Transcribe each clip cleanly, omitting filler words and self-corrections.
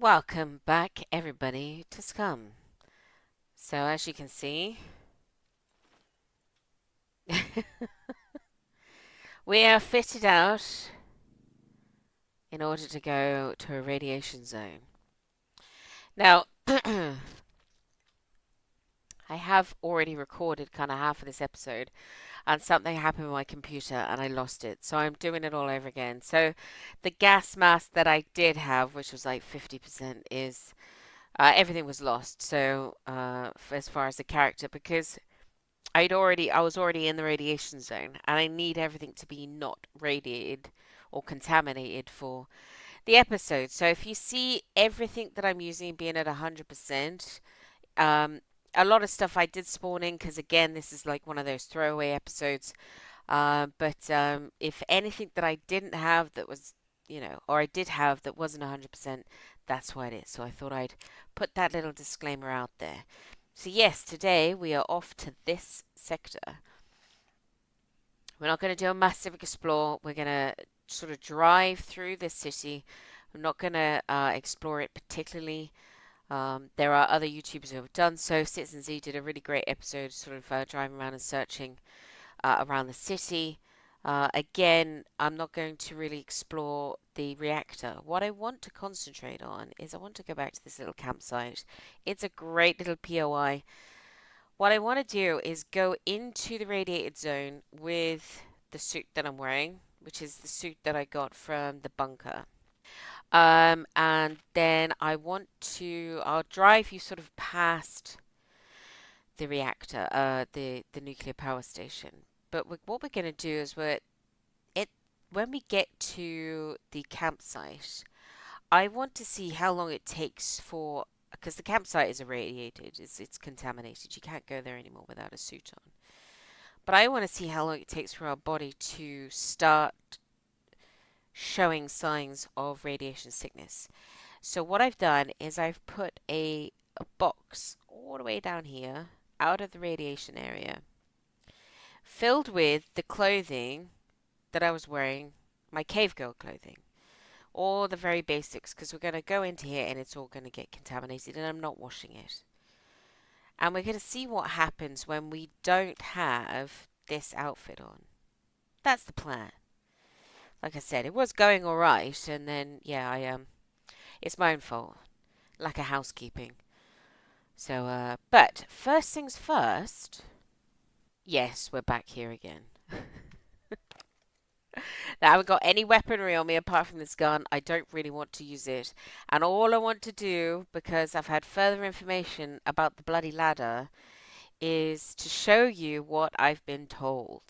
Welcome back, everybody, to Scum. So, as you can see, we are fitted out in order to go to a radiation zone. Now, I have already recorded kind of half of this episode, and something happened with my computer and I lost it. So, I'm doing it all over again. So, the gas mask that I did have, which was like 50%, is everything was lost. So, as far as the character, because I was already in the radiation zone, and I need everything to be not radiated or contaminated for the episode. So if you see everything that I'm using being at 100%, um, a lot of stuff I did spawn in because again, this is like one of those throwaway episodes. But if anything that I didn't have that was, or I did have that wasn't 100%, that's why it is. So I thought I'd put that little disclaimer out there. So yes, today we are off to this sector. We're not going to do a massive explore. We're going to sort of drive through this city. I'm not going to explore it particularly. There are other YouTubers who have done so. Citizen Z did a really great episode, sort of driving around and searching around the city. Again, I'm not going to really explore the reactor. What I want to concentrate on is I want to go back to this little campsite. It's a great little POI. What I want to do is go into the radiated zone with the suit that I'm wearing, which is the suit that I got from the bunker. And then I'll drive you sort of past the reactor, the nuclear power station. But what we're going to do is it when we get to the campsite, I want to see how long it takes for because the campsite is irradiated, it's contaminated. You can't go there anymore without a suit on. But I want to see how long it takes for our body to start showing signs of radiation sickness. So what I've done is I've put a box all the way down here out of the radiation area, filled with the clothing that I was wearing, my cave girl clothing. All the very basics, because we're going to go into here and it's all going to get contaminated and I'm not washing it. And we're going to see what happens when we don't have this outfit on. That's the plan. Like I said, it was going all right, and then yeah, it's my own fault, lack of housekeeping. So, but first things first. Yes, we're back here again. Now, I haven't got any weaponry on me apart from this gun. I don't really want to use it, and all I want to do, because I've had further information about the bloody ladder, is to show you what I've been told.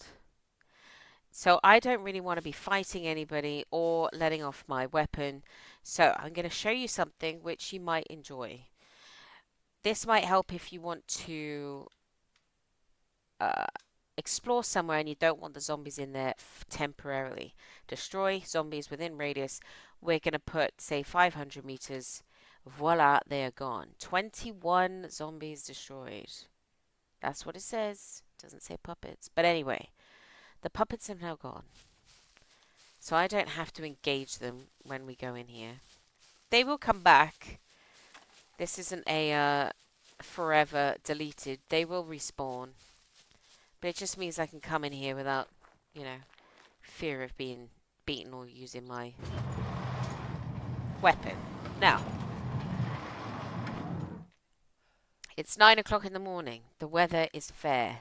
So I don't really want to be fighting anybody or letting off my weapon. So I'm going to show you something which you might enjoy. This might help if you want to uh, explore somewhere and you don't want the zombies in there temporarily. Destroy zombies within radius. We're going to put, say, 500 meters. Voila, they are gone. 21 zombies destroyed. That's what it says. It doesn't say puppets. But anyway, the puppets are now gone. So I don't have to engage them when we go in here. They will come back. This isn't a forever deleted. They will respawn. But it just means I can come in here without, fear of being beaten or using my weapon. Now, it's 9 o'clock in the morning. The weather is fair.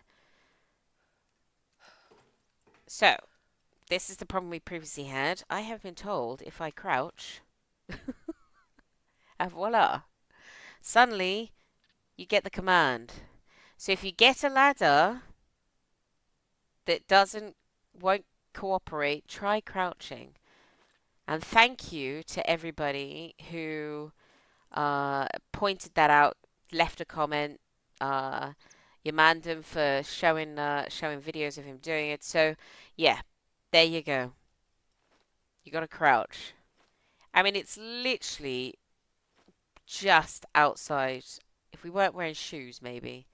So, this is the problem we previously had. I have been told if I crouch, and voila, suddenly you get the command. So if you get a ladder that won't cooperate, try crouching. And thank you to everybody who pointed that out, left a comment. Yamandam for showing videos of him doing it. So yeah, there you go. You got to crouch. I mean, it's literally just outside. If we weren't wearing shoes, maybe.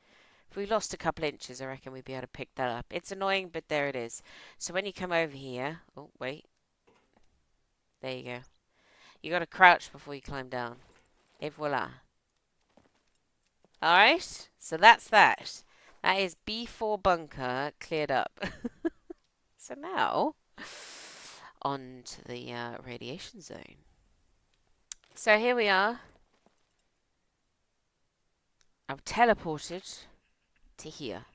If we lost a couple inches, I reckon we'd be able to pick that up. It's annoying, but there it is. So when you come over here, oh wait, there you go. You got to crouch before you climb down. Et voila. Alright, so that's that. That is B4 bunker cleared up. So now, on to the radiation zone. So here we are. I've teleported to here.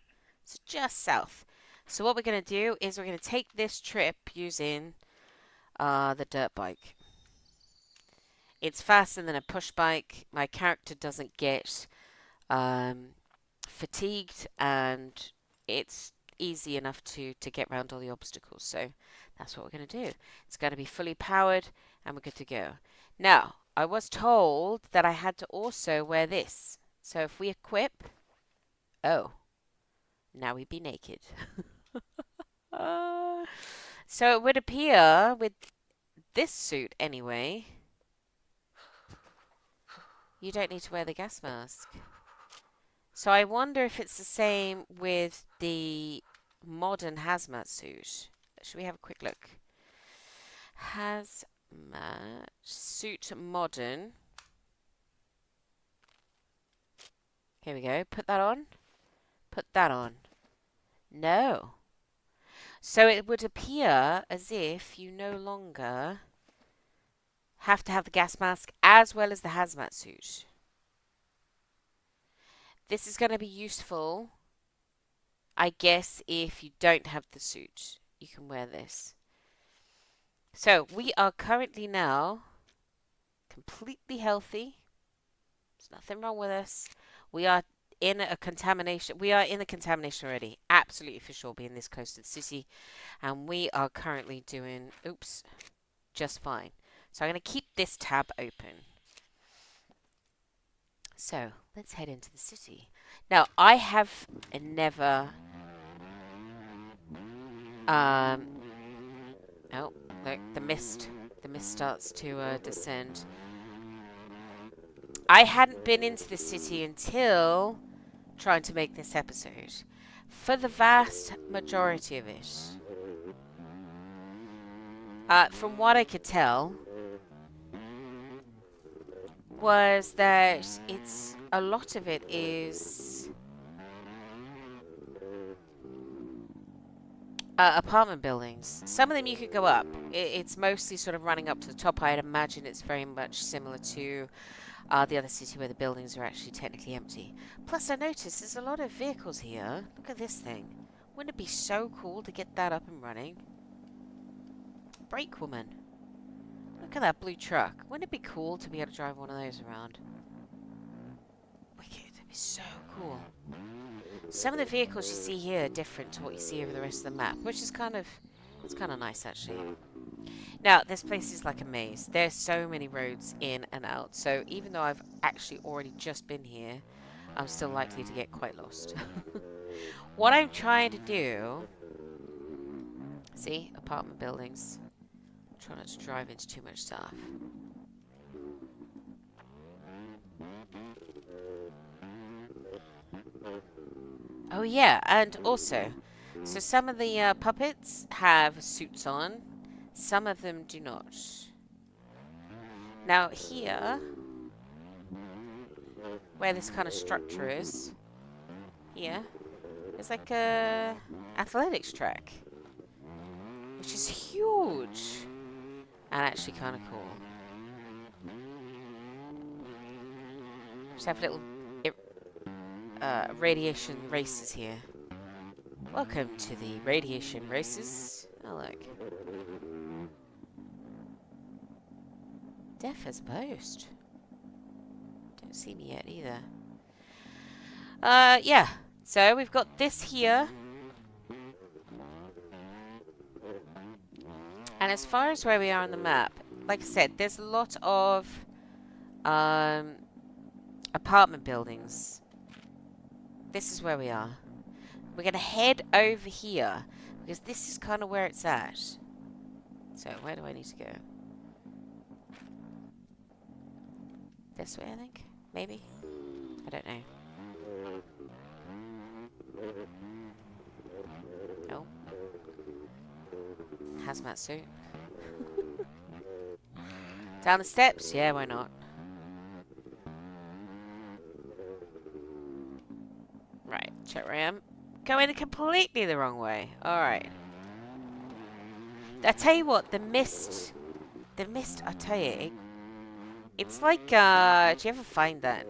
So just south. So what we're going to do is we're going to take this trip using the dirt bike. It's faster than a push bike. My character doesn't get fatigued, and it's easy enough to get around all the obstacles. So that's what we're going to do. It's going to be fully powered, and we're good to go. Now, I was told that I had to also wear this. So if we equip... Oh, now we'd be naked. So it would appear with this suit anyway, you don't need to wear the gas mask. So I wonder if it's the same with the modern hazmat suit. Should we have a quick look? Hazmat suit modern. Here we go. Put that on. Put that on. No. So it would appear as if you no longer have to have the gas mask as well as the hazmat suit. This is going to be useful, I guess, if you don't have the suit. You can wear this. So we are currently now completely healthy. There's nothing wrong with us. We are in a contamination. We are in the contamination already. Absolutely for sure, being this close to the city. And we are currently doing, just fine. So I'm going to keep this tab open. So let's head into the city. Now, I have never... oh, look, the mist. The mist starts to descend. I hadn't been into the city until trying to make this episode. For the vast majority of it, from what I could tell, was that a lot of it is apartment buildings. Some of them you could go up. It's mostly sort of running up to the top. I'd imagine it's very much similar to the other city where the buildings are actually technically empty. Plus, I noticed there's a lot of vehicles here. Look at this thing. Wouldn't it be so cool to get that up and running? Brake woman. Look at that blue truck. Wouldn't it be cool to be able to drive one of those around? Wicked. It'd be so cool. Some of the vehicles you see here are different to what you see over the rest of the map, which is it's kind of nice, actually. Now, this place is like a maze. There's so many roads in and out, so even though I've actually already just been here, I'm still likely to get quite lost. What I'm trying to do... See? Apartment buildings. Try not to drive into too much stuff. Oh yeah, and also, so some of the puppets have suits on, some of them do not. Now here, where this kind of structure is, here, it's like a athletics track, which is huge and actually kind of cool. Just have little radiation races here. Welcome to the radiation races. Oh look. Deaf as post. Don't see me yet either. Yeah. So we've got this here. And as far as where we are on the map, like I said, there's a lot of apartment buildings. This is where we are. We're going to head over here, because this is kind of where it's at. So, where do I need to go? This way, I think? Maybe? I don't know. Oh. Hazmat suit. Down the steps? Yeah, why not? Check where I am. Going completely the wrong way. Alright. I tell you what, the mist, I tell you, it's like, do you ever find that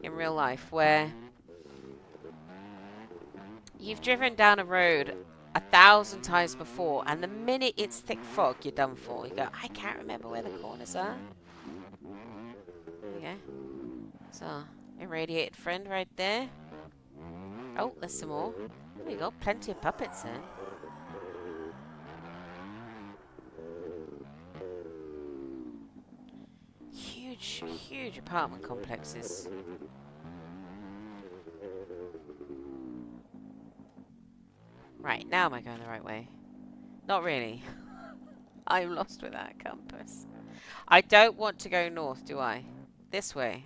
in real life where you've driven down a road 1,000 times before and the minute it's thick fog, you're done for. You go, I can't remember where the corners are. There we go. So, irradiated friend right there. Oh, there's some more. There you go, plenty of puppets then. Huge, huge apartment complexes. Right, now am I going the right way? Not really. I'm lost without a compass. I don't want to go north, do I? This way.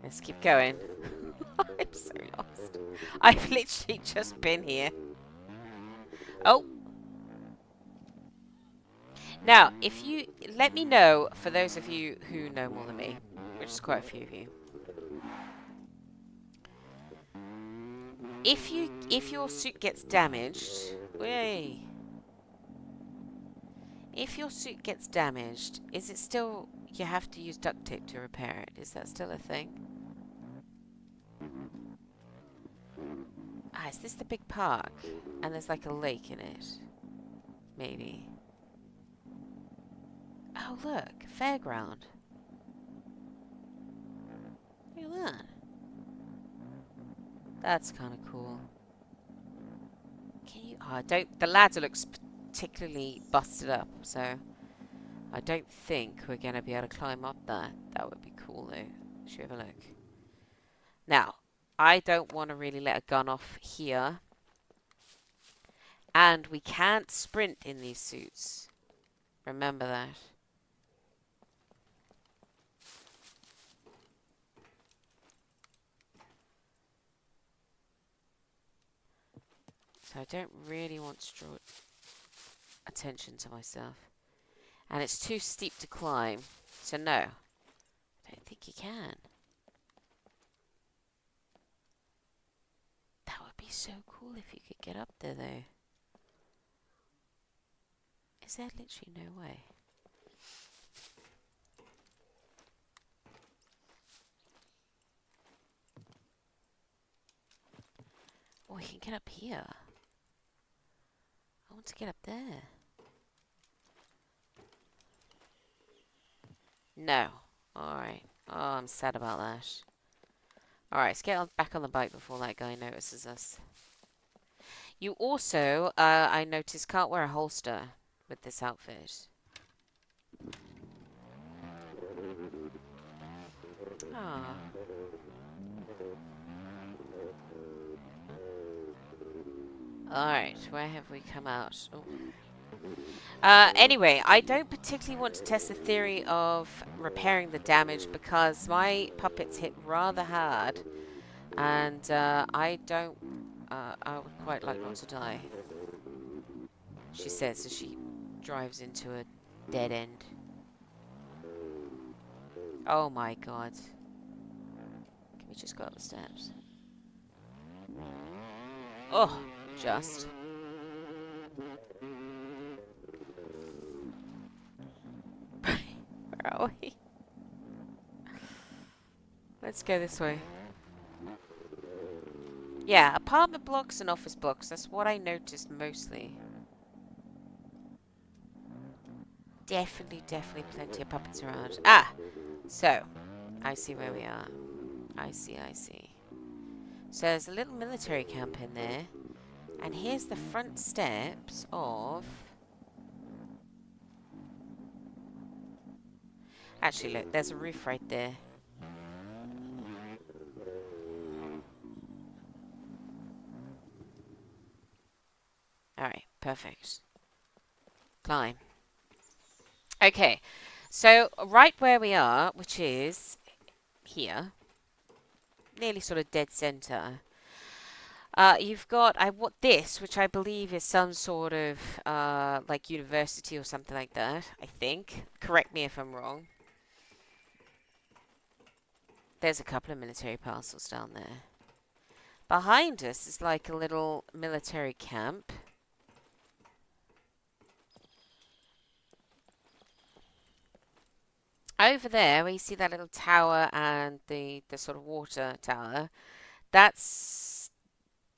Let's keep going. I'm so lost. I've literally just been here. Oh! Now, if you... Let me know, for those of you who know more than me, which is quite a few of you. If your suit gets damaged... Way. If your suit gets damaged, is it still... You have to use duct tape to repair it? Is that still a thing? Ah, is this the big park? And there's like a lake in it? Maybe. Oh, look. Fairground. Look at that. That's kind of cool. Can you... Oh, I don't... The ladder looks particularly busted up, so... I don't think we're going to be able to climb up that. That would be cool, though. Should we have a look? Now, I don't want to really let a gun off here. And we can't sprint in these suits. Remember that. So I don't really want to draw attention to myself. And it's too steep to climb. So no. I don't think you can. That would be so cool if you could get up there, though. Is there literally no way? Oh, we can get up here. I want to get up there. No. Alright. Oh, I'm sad about that. Alright, let's get back on the bike before that guy notices us. You also, I noticed, can't wear a holster with this outfit. Ah. Alright, where have we come out? Oh. Anyway, I don't particularly want to test the theory of repairing the damage because my puppets hit rather hard, and I don't. I would quite like not to die. She says as she drives into a dead end. Oh my god! Can we just go up the steps? Oh, just. Where are we? Let's go this way. Yeah, apartment blocks and office blocks. That's what I noticed mostly. Definitely plenty of puppets around. Ah! So, I see where we are. I see. So there's a little military camp in there. And here's the front steps of... Actually, look, there's a roof right there. Alright, perfect. Climb. Okay, so right where we are, which is here, nearly sort of dead center, You've got this, which I believe is some sort of like university or something like that. I think. Correct me if I'm wrong. There's a couple of military parcels down there. Behind us is like a little military camp. Over there, where you see that little tower and the sort of water tower, that's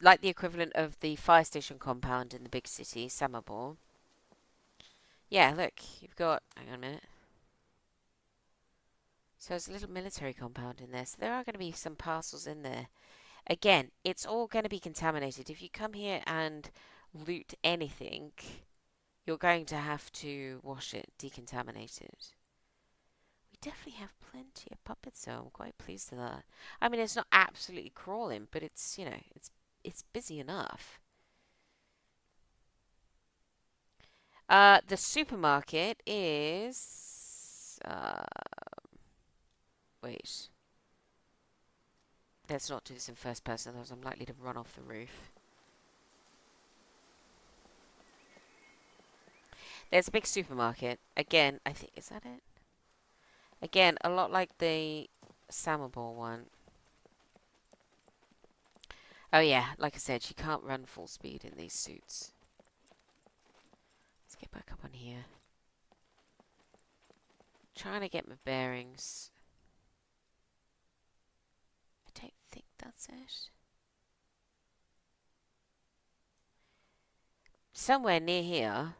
like the equivalent of the fire station compound in the big city, Samabor. Yeah, look, you've got. Hang on a minute. So there's a little military compound in there. So there are going to be some parcels in there. Again, it's all going to be contaminated. If you come here and loot anything, you're going to have to wash it, decontaminate it. We definitely have plenty of puppets, so I'm quite pleased with that. I mean, it's not absolutely crawling, but it's, you know, it's busy enough. The supermarket is. Wait. Let's not do this in first person, otherwise I'm likely to run off the roof. There's a big supermarket. Again, I think, is that it? Again, a lot like the Samabor one. Oh yeah, like I said, you can't run full speed in these suits. Let's get back up on here. Trying to get my bearings. I don't think that's it. Somewhere near here.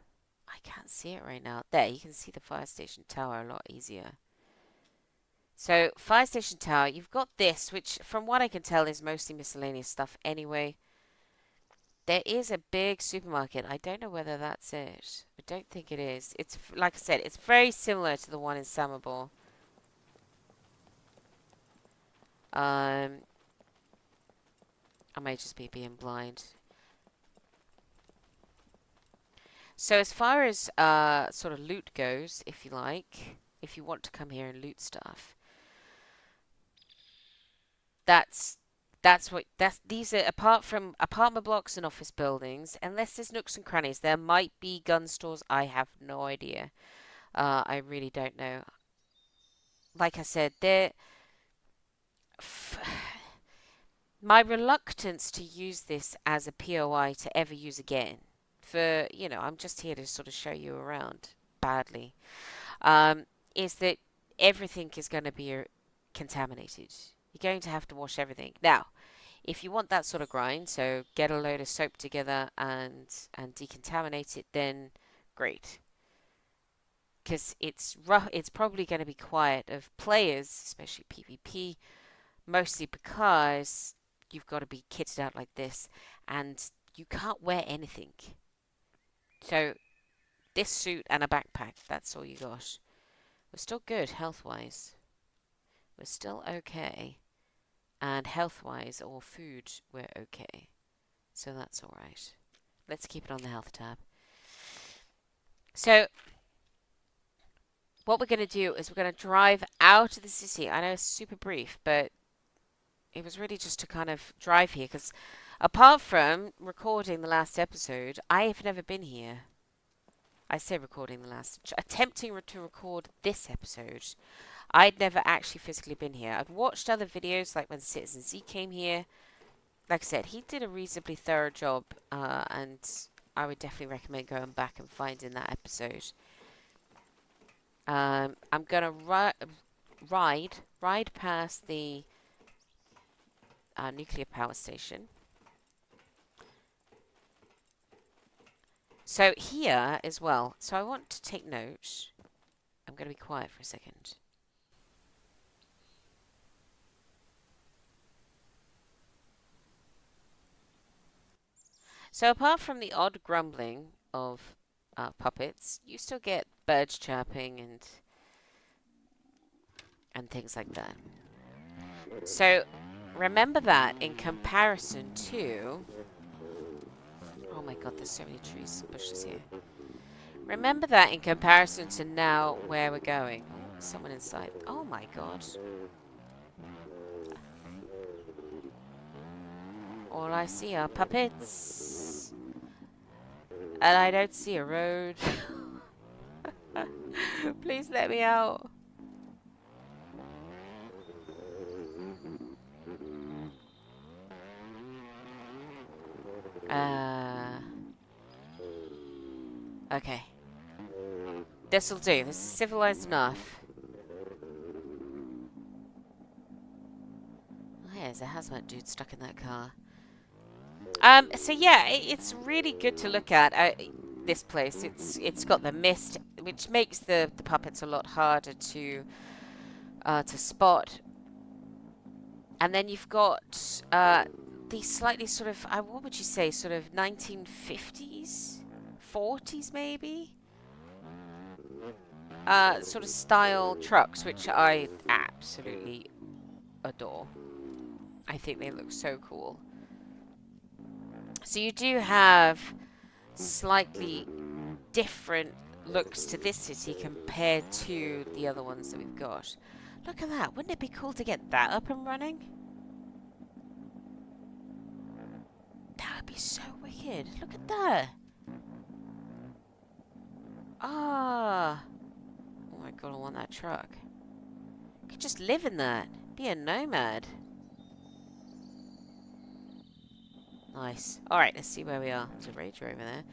I can't see it right now. There, you can see the fire station tower a lot easier. So, fire station tower, you've got this, which from what I can tell is mostly miscellaneous stuff anyway. There is a big supermarket. I don't know whether that's it. I don't think it is. It's, like I said, it's very similar to the one in Samabor. I may just be being blind. So as far as sort of loot goes, if you like, if you want to come here and loot stuff, that's these are, apart from apartment blocks and office buildings, unless there's nooks and crannies, there might be gun stores. I have no idea. I really don't know. Like I said, my reluctance to use this as a POI to ever use again, for, you know, I'm just here to sort of show you around badly, is that everything is going to be contaminated. You're going to have to wash everything. Now, if you want that sort of grind, so get a load of soap together and decontaminate it, then great. Because it's rough, it's probably going to be quiet of players, especially PvP, mostly because you've got to be kitted out like this, and you can't wear anything. So this suit and a backpack, that's all you got. We're still good health-wise. We're still okay. And health-wise, or food, we're okay. So that's alright. Let's keep it on the health tab. So, what we're going to do is we're going to drive out of the city. I know it's super brief, but it was really just to kind of drive here, because apart from recording the last episode, I have never been here. I say recording the last, attempting to record this episode. I'd never actually physically been here. I'd watched other videos, like when Citizen Z came here. Like I said, he did a reasonably thorough job, and I would definitely recommend going back and finding that episode. I'm gonna ride past the nuclear power station. So here as well. So I want to take note. I'm going to be quiet for a second. So apart from the odd grumbling of puppets, you still get birds chirping and things like that. So remember that in comparison to... Oh my god, there's so many trees and bushes here. Remember that in comparison to now where we're going. Oh, someone inside. Oh my god. All I see are puppets. And I don't see a road. Please let me out. Okay. This'll do. This is civilized enough. Oh, yeah, there's a hazmat dude stuck in that car. So yeah, it's really good to look at. This place. It's got the mist, which makes the puppets a lot harder to spot. And then you've got these slightly sort of, what would you say, sort of 1950s, 40s maybe, sort of style trucks, which I absolutely adore. I think they look so cool. So you do have slightly different looks to this city compared to the other ones that we've got. Look at that. Wouldn't it be cool to get that up and running? That would be so wicked. Look at that. Ah. Oh my god, I want that truck. I could just live in that. Be a nomad. Nice. Alright, let's see where we are. There's a ranger over there.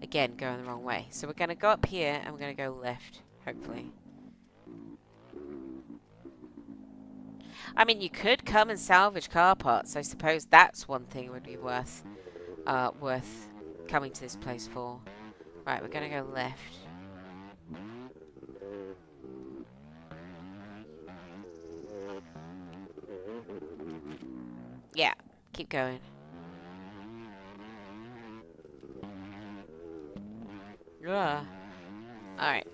Again, going the wrong way. So we're going to go up here and we're going to go left, hopefully. I mean, you could come and salvage car parts. I suppose that's one thing would be worth coming to this place for. Right, we're going to go left. Yeah, keep going. Yeah. Alright.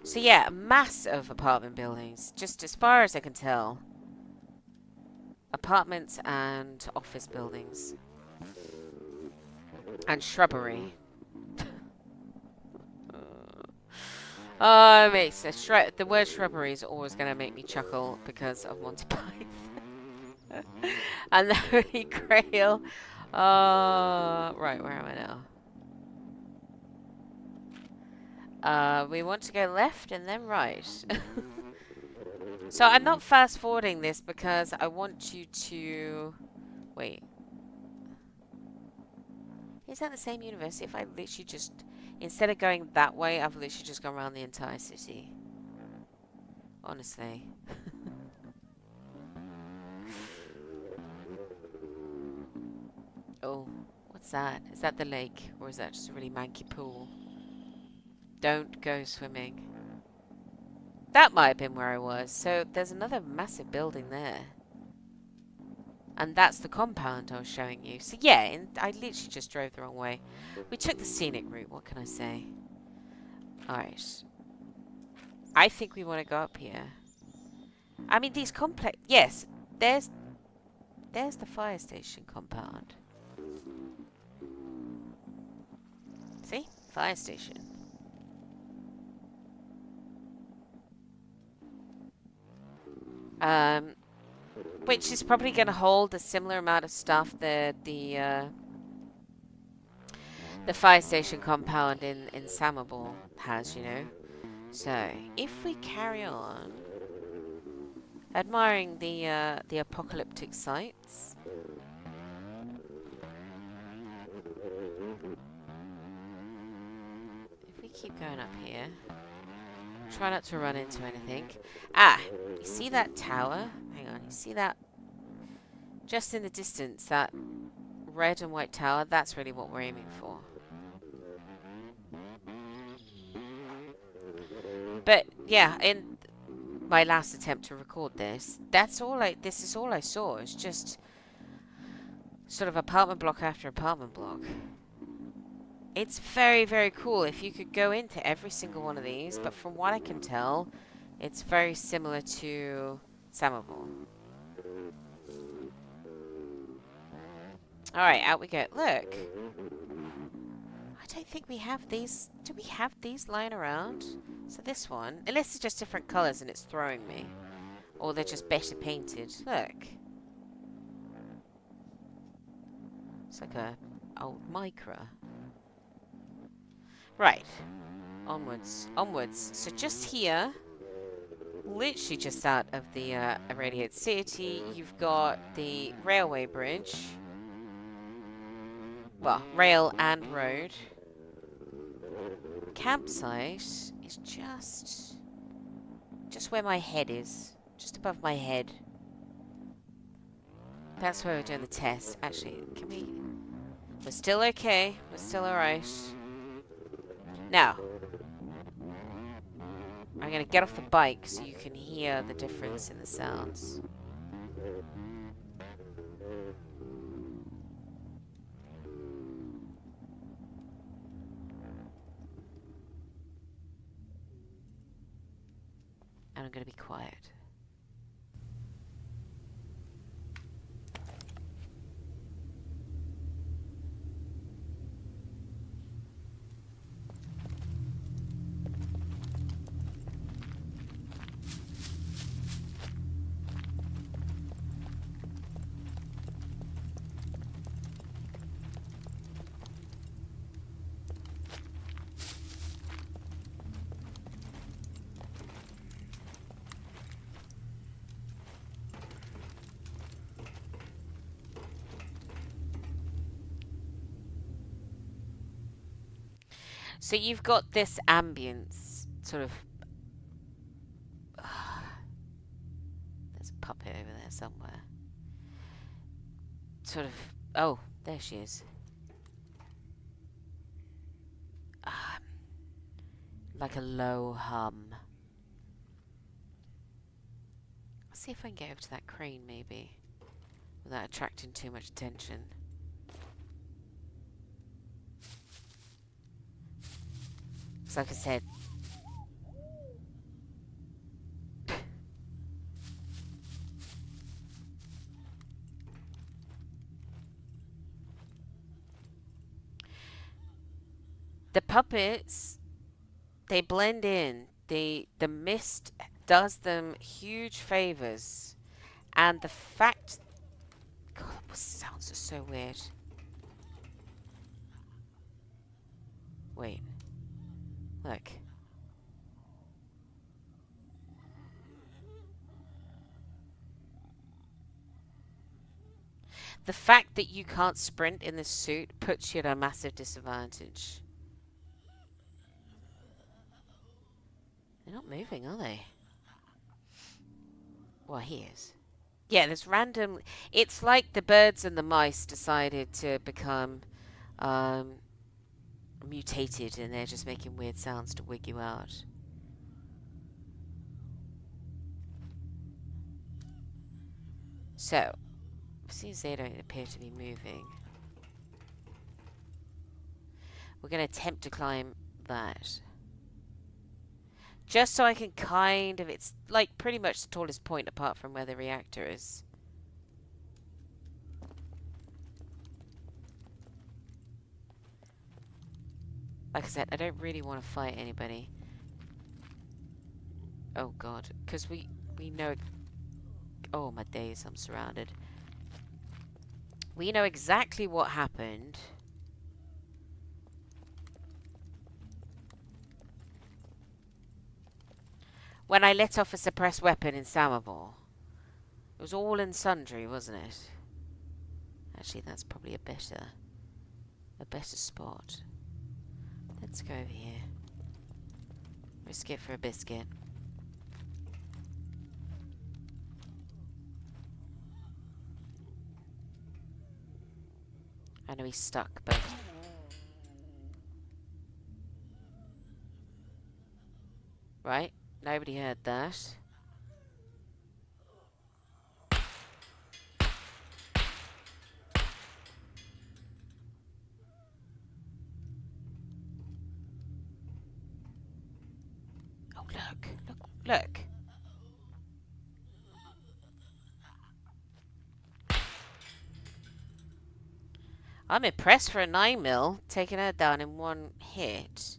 So yeah, a mass of apartment buildings, just as far as I can tell. Apartments and office buildings. And shrubbery. Oh, it makes the word shrubbery is always going to make me chuckle because of Monty Python. And the Holy Grail. Right, where am I now? We want to go left and then right. So I'm not fast forwarding this because I want you to... Wait. Is that the same university? If I literally just... Instead of going that way, I've literally just gone around the entire city. Honestly. Oh, what's that? Is that the lake? Or is that just a really manky pool? Don't go swimming. That might have been where I was. So there's another massive building there. And that's the compound I was showing you. So yeah, I literally just drove the wrong way. We took the scenic route, what can I say? Alright. I think we want to go up here. I mean, these complex... Yes, there's the fire station compound. See? Fire station. Which is probably going to hold a similar amount of stuff that the fire station compound in Samable has, you know. So, if we carry on admiring the apocalyptic sights, if we keep going up here, try not to run into anything. Ah, you see that tower? Hang on, you see that? Just in the distance, that red and white tower, that's really what we're aiming for. But, yeah, in my last attempt to record this, this is all I saw. It's just sort of apartment block after apartment block. It's very, very cool if you could go into every single one of these, but from what I can tell, it's very similar to Samable. Alright, out we go. Look! I don't think we have these... Do we have these lying around? So this one... Unless it's just different colours and it's throwing me. Or they're just better painted. Look. It's like a old Micra. Right. Onwards. Onwards. So just here, literally just out of the irradiated city, you've got the railway bridge. Well, rail and road. Campsite is just where my head is. Just above my head. That's where we're doing the test. Actually, can we... We're still okay. We're still alright. Now, I'm going to get off the bike so you can hear the difference in the sounds. And I'm going to be quiet. So you've got this ambience, sort of... There's a puppet over there somewhere. Sort of... Oh, there she is. Like a low hum. Let's see if I can get over to that crane, maybe. Without attracting too much attention. So like I said... The puppets, they blend in. The mist does them huge favors. And the fact... God, the sounds are so weird. Wait. Look. The fact that you can't sprint in this suit puts you at a massive disadvantage. They're not moving, are they? Well, he is. Yeah, there's random... It's like the birds and the mice decided to become mutated, and they're just making weird sounds to wig you out. So, since they don't appear to be moving, we're going to attempt to climb that. Just so I can kind of... It's like pretty much the tallest point apart from where the reactor is. Like I said, I don't really want to fight anybody. Oh god, because we know... Oh my days, I'm surrounded. We know exactly what happened. When I let off a suppressed weapon in Samabor. It was all and sundry, wasn't it? Actually, that's probably a better spot. Let's go over here. Risk it for a biscuit. I know he's stuck, but... Right, nobody heard that. Oh, look. I'm impressed for a 9mm, taking her down in one hit.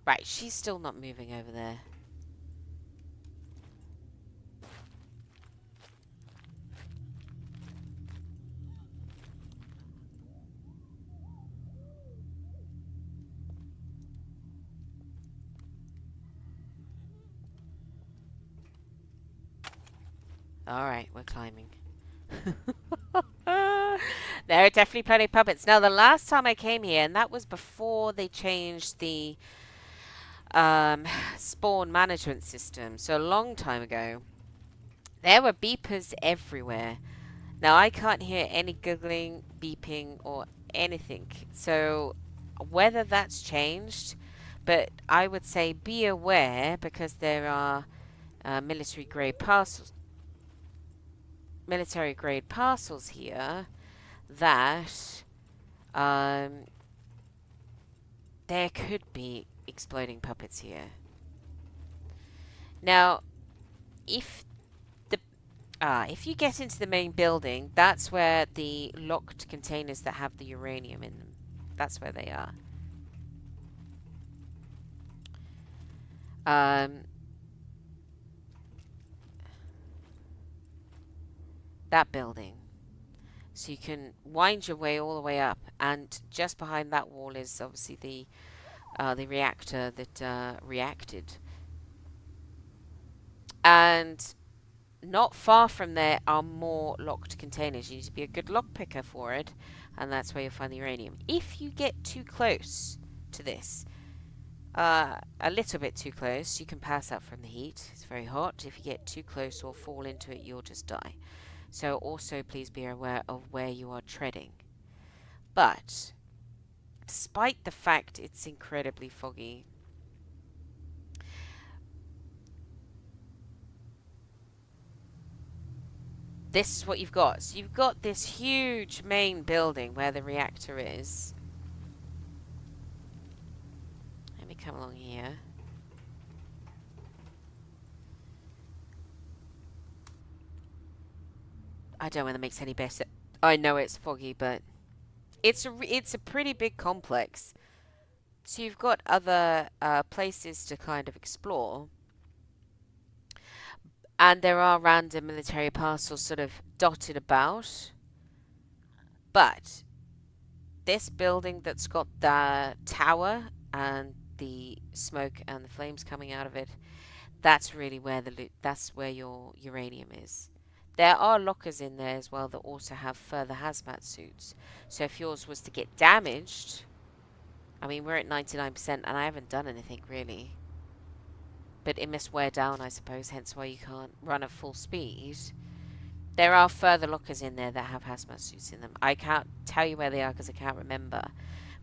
Right, she's still not moving over there. Alright, we're climbing. There are definitely plenty of puppets. Now, the last time I came here, and that was before they changed the um, spawn management system, so a long time ago, there were beepers everywhere. Now, I can't hear any googling, beeping, or anything. So, whether that's changed, but I would say be aware because there are military grade parcels here that um, there could be exploding puppets here. Now, if if you get into the main building, that's where the locked containers that have the uranium in them. That's where they are. That building. So you can wind your way all the way up, and just behind that wall is obviously the reactor that reacted. And not far from there are more locked containers. You need to be a good lock picker for it, and that's where you'll find the uranium. If you get too close to this, a little bit too close, you can pass out from the heat. It's very hot. If you get too close or fall into it, you'll just die. So also please be aware of where you are treading. But despite the fact it's incredibly foggy, this is what you've got. So you've got this huge main building where the reactor is. Let me come along here. I don't know whether it makes any better. I know it's foggy, but it's a pretty big complex. So you've got other places to kind of explore. And there are random military parcels sort of dotted about. But this building that's got the tower and the smoke and the flames coming out of it, that's really where that's where your uranium is. There are lockers in there as well that also have further hazmat suits. So if yours was to get damaged, I mean, we're at 99% and I haven't done anything really. But it must wear down, I suppose, hence why you can't run at full speed. There are further lockers in there that have hazmat suits in them. I can't tell you where they are because I can't remember.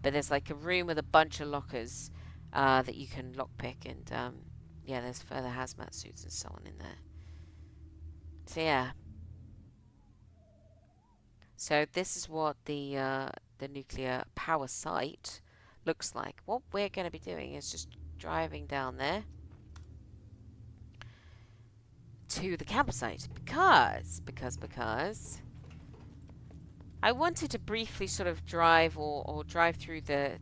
But there's like a room with a bunch of lockers that you can lockpick, and yeah, there's further hazmat suits and so on in there. So yeah. So this is what the nuclear power site looks like. What we're going to be doing is just driving down there to the campsite because I wanted to briefly sort of drive or drive through the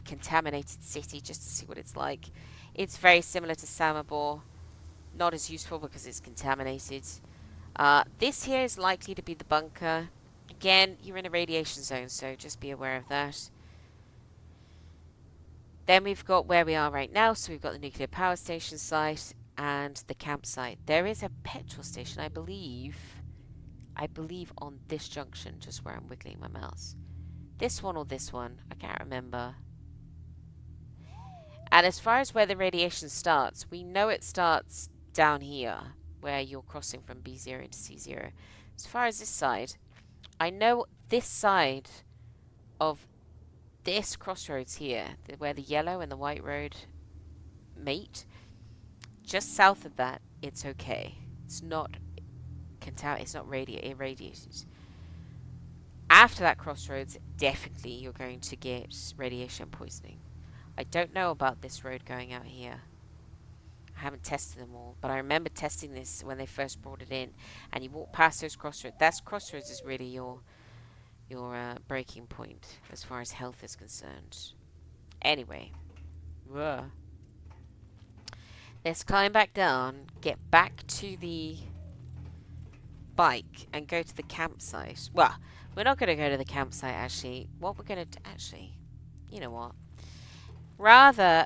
contaminated city just to see what it's like. It's very similar to Samabor, not as useful because it's contaminated. This here is likely to be the bunker. Again, you're in a radiation zone, so just be aware of that. Then we've got where we are right now, so we've got the nuclear power station site and the campsite. There is a petrol station, I believe on this junction, just where I'm wiggling my mouse. This one or this one, I can't remember. And as far as where the radiation starts, we know it starts down here, where you're crossing from B0 to C0. As far as this side, I know this side of this crossroads here, where the yellow and the white road meet, just south of that, it's okay. It's not irradiated. After that crossroads, definitely you're going to get radiation poisoning. I don't know about this road going out here. I haven't tested them all, but I remember testing this when they first brought it in, and you walk past those crossroads. That crossroads is really your breaking point as far as health is concerned. Anyway, let's climb back down, get back to the bike, and go to the campsite. Well, we're not going to go to the campsite, actually. What we're going to do, actually, you know what? Rather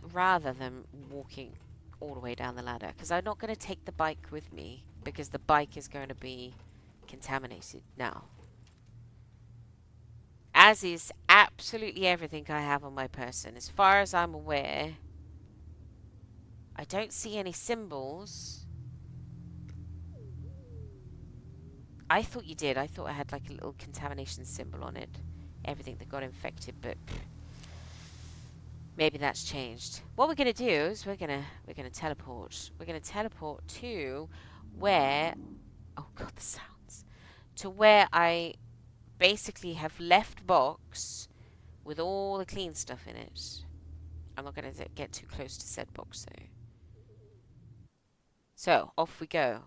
than walking all the way down the ladder, because I'm not going to take the bike with me, because the bike is going to be contaminated now. As is absolutely everything I have on my person. As far as I'm aware, I don't see any symbols. I thought you did. I thought I had like a little contamination symbol on it. Everything that got infected, but maybe that's changed. What we're gonna do is we're gonna teleport. We're gonna teleport to where, oh god, the sounds. To where I basically have left box with all the clean stuff in it. I'm not gonna get too close to said box though. So off we go.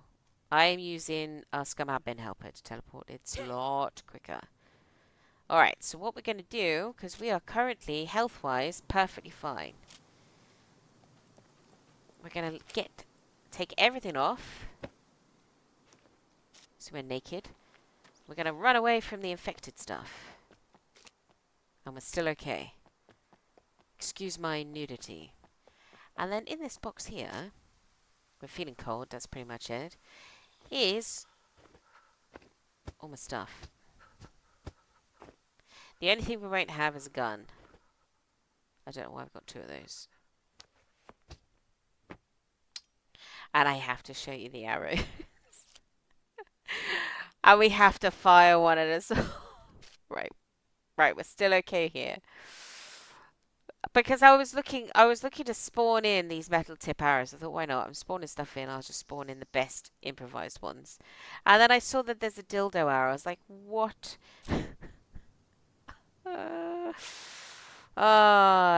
I am using our Scum admin helper to teleport. It's a lot quicker. Alright, so what we're going to do, because we are currently, health-wise, perfectly fine. We're going to take everything off. So we're naked. We're going to run away from the infected stuff. And we're still okay. Excuse my nudity. And then in this box here, we're feeling cold, that's pretty much it, is all my stuff. The only thing we won't have is a gun. I don't know why I've got 2 of those. And I have to show you the arrows. And we have to fire one at us. Right. Right, we're still okay here. Because I was looking to spawn in these metal tip arrows. I thought, why not? I'm spawning stuff in, I'll just spawn in the best improvised ones. And then I saw that there's a dildo arrow. I was like, what?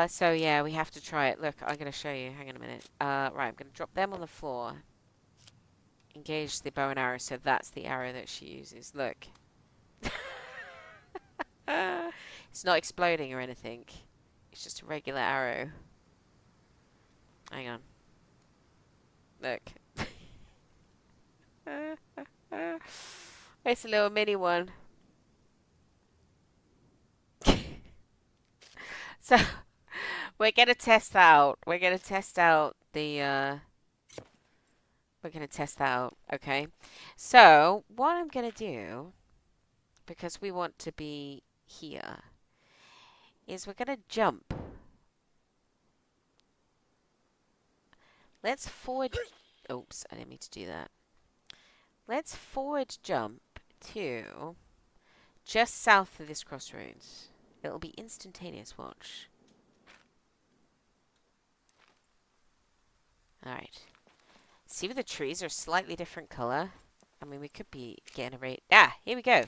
So yeah, we have to try it. Look, I'm gonna show you. Hang on a minute. Right, I'm gonna drop them on the floor. Engage the bow and arrow, so that's the arrow that she uses. Look. It's not exploding or anything. It's just a regular arrow. Hang on. Look. It's a little mini one. So, we're going to test that out. We're going to test out the, we're going to test that out, okay? So, what I'm going to do, because we want to be here, is we're going to jump. Let's forward... Oops, I didn't mean to do that. Let's forward jump to just south of this crossroads. It'll be instantaneous, watch. Alright. See where the trees are slightly different colour? I mean, we could be getting a rate. Ah, here we go.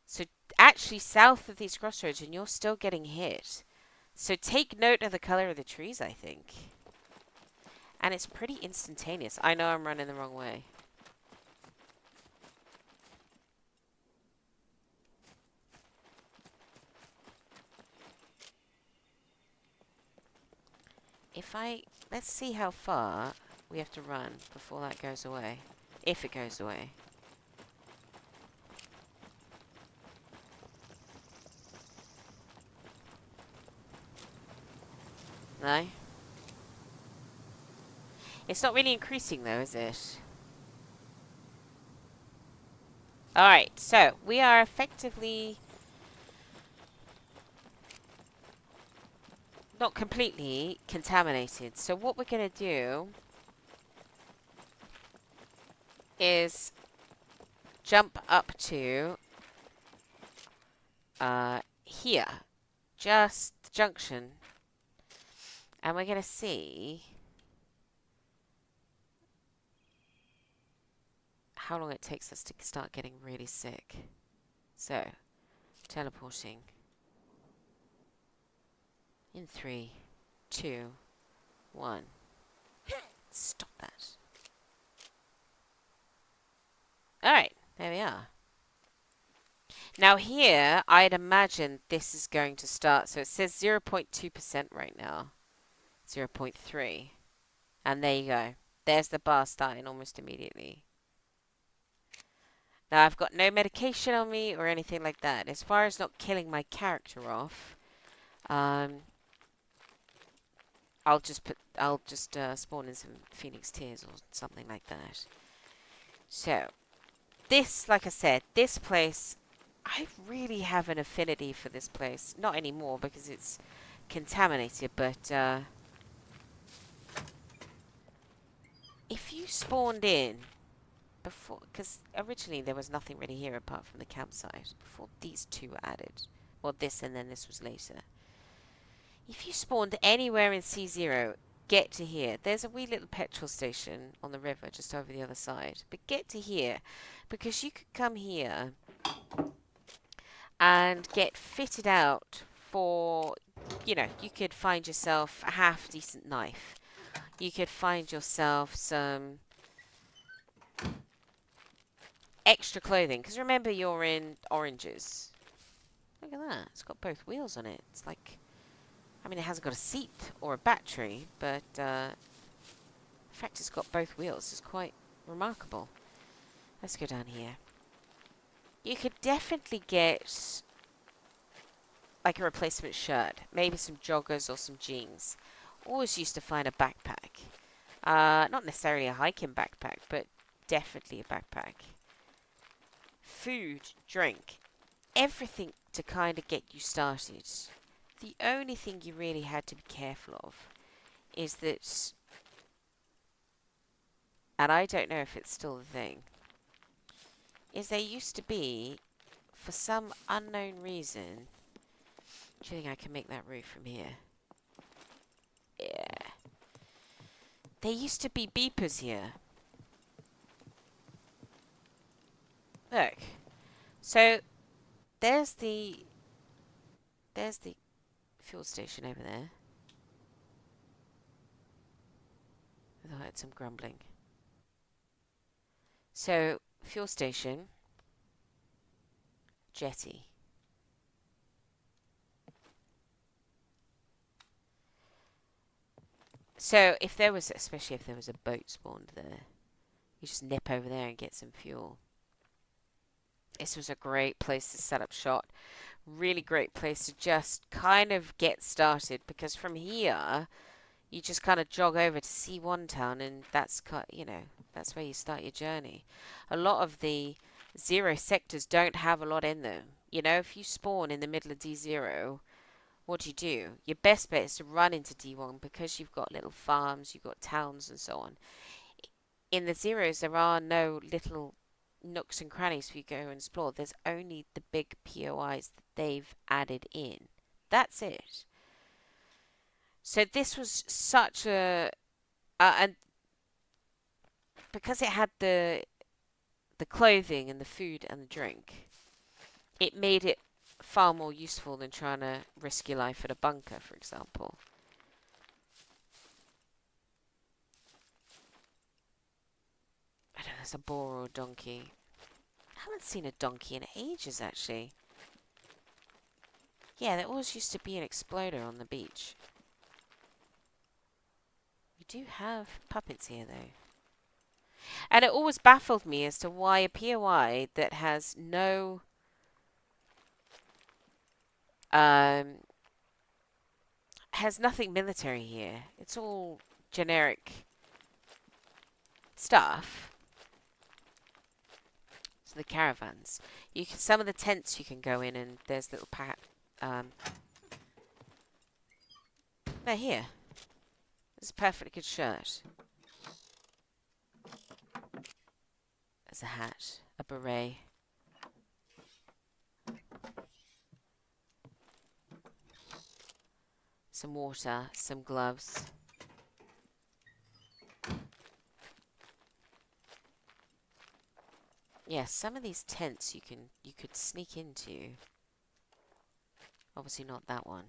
So, actually south of these crossroads, and you're still getting hit. So, take note of the colour of the trees, I think. And it's pretty instantaneous. I know I'm running the wrong way. Let's see how far we have to run before that goes away. If it goes away. No? It's not really increasing though, is it? Alright, so we are effectively not completely contaminated. So what we're going to do is jump up to here. Just the junction. And we're going to see how long it takes us to start getting really sick. So, teleporting. In 3, 2, 1. Stop that. Alright, there we are. Now here, I'd imagine this is going to start. So it says 0.2% right now. 0.3. And there you go. There's the bar starting almost immediately. Now I've got no medication on me or anything like that. As far as not killing my character off, I'll just spawn in some Phoenix Tears or something like that. So, this, like I said, this place, I really have an affinity for this place. Not anymore because it's contaminated, but if you spawned in before, because originally there was nothing really here apart from the campsite before these two were added. Well, this and then this was later. If you spawned anywhere in C0, get to here. There's a wee little petrol station on the river just over the other side. But get to here because you could come here and get fitted out for, you know, you could find yourself a half decent knife. You could find yourself some extra clothing. Because remember, you're in oranges. Look at that. It's got both wheels on it. It's like, I mean, it hasn't got a seat or a battery, but the fact it's got both wheels is quite remarkable. Let's go down here. You could definitely get like a replacement shirt, maybe some joggers or some jeans. Always used to find a backpack. Not necessarily a hiking backpack, but definitely a backpack. Food, drink, everything to kind of get you started. The only thing you really had to be careful of is that, and I don't know if it's still the thing, is there used to be, for some unknown reason, do you think I can make that roof from here? Yeah. There used to be beepers here. Look. So, there's the fuel station over there. I heard some grumbling. So, fuel station, jetty. So, if there was, especially if there was a boat spawned there, you just nip over there and get some fuel. This was a great place to set up shop. Really great place to just kind of get started because from here you just kind of jog over to C1 town and that's you know, that's where you start your journey. A lot of the zero sectors don't have a lot in them. You know, if you spawn in the middle of D0, what do? Your best bet is to run into D1 because you've got little farms, you've got towns and so on. In the zeros, there are no little nooks and crannies for you to go and explore. There's only the big POIs that they've added in. That's it. So this was such a and because it had the clothing and the food and the drink, it made it far more useful than trying to risk your life at a bunker, for example. I don't know, there's a boar or a donkey. I haven't seen a donkey in ages, actually. Yeah, there always used to be an exploder on the beach. We do have puppets here, though. And it always baffled me as to why a POI that has no has nothing military here. It's all generic stuff. So the caravans. Some of the tents you can go in and there's little they're here. It's a perfectly good shirt. There's a hat, a beret. Some water, some gloves. Yes, some of these tents you could sneak into. Obviously not that one.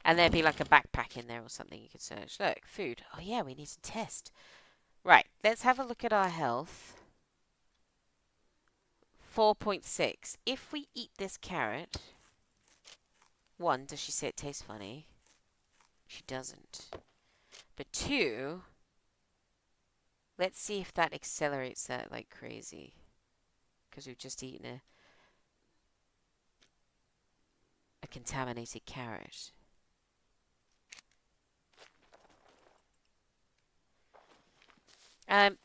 And there'd be like a backpack in there or something you could search. Look, food. Oh yeah, we need to test. Right, let's have a look at our health. 4.6. If we eat this carrot, one, does she say it tastes funny? She doesn't. But two, let's see if that accelerates that like crazy. Because we've just eaten a contaminated carrot.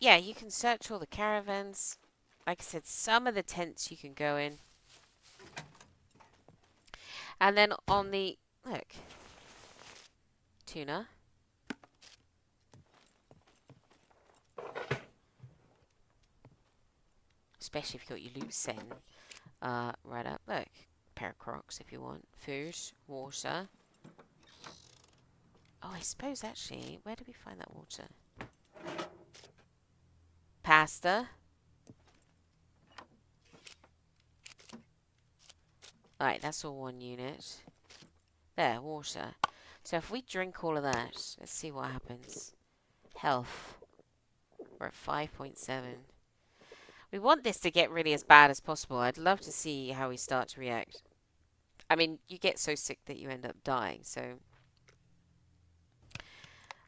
Yeah, you can search all the caravans. Like I said, some of the tents you can go in. And then on the... Look. Tuna. Especially if you've got your loot setting right up. Look. Pair of Crocs if you want. Food. Water. Oh, I suppose actually... Where did we find that water? Pasta. Alright, that's all one unit. There, water. So if we drink all of that, let's see what happens. Health. We're at 5.7. We want this to get really as bad as possible. I'd love to see how we start to react. I mean, you get so sick that you end up dying, so...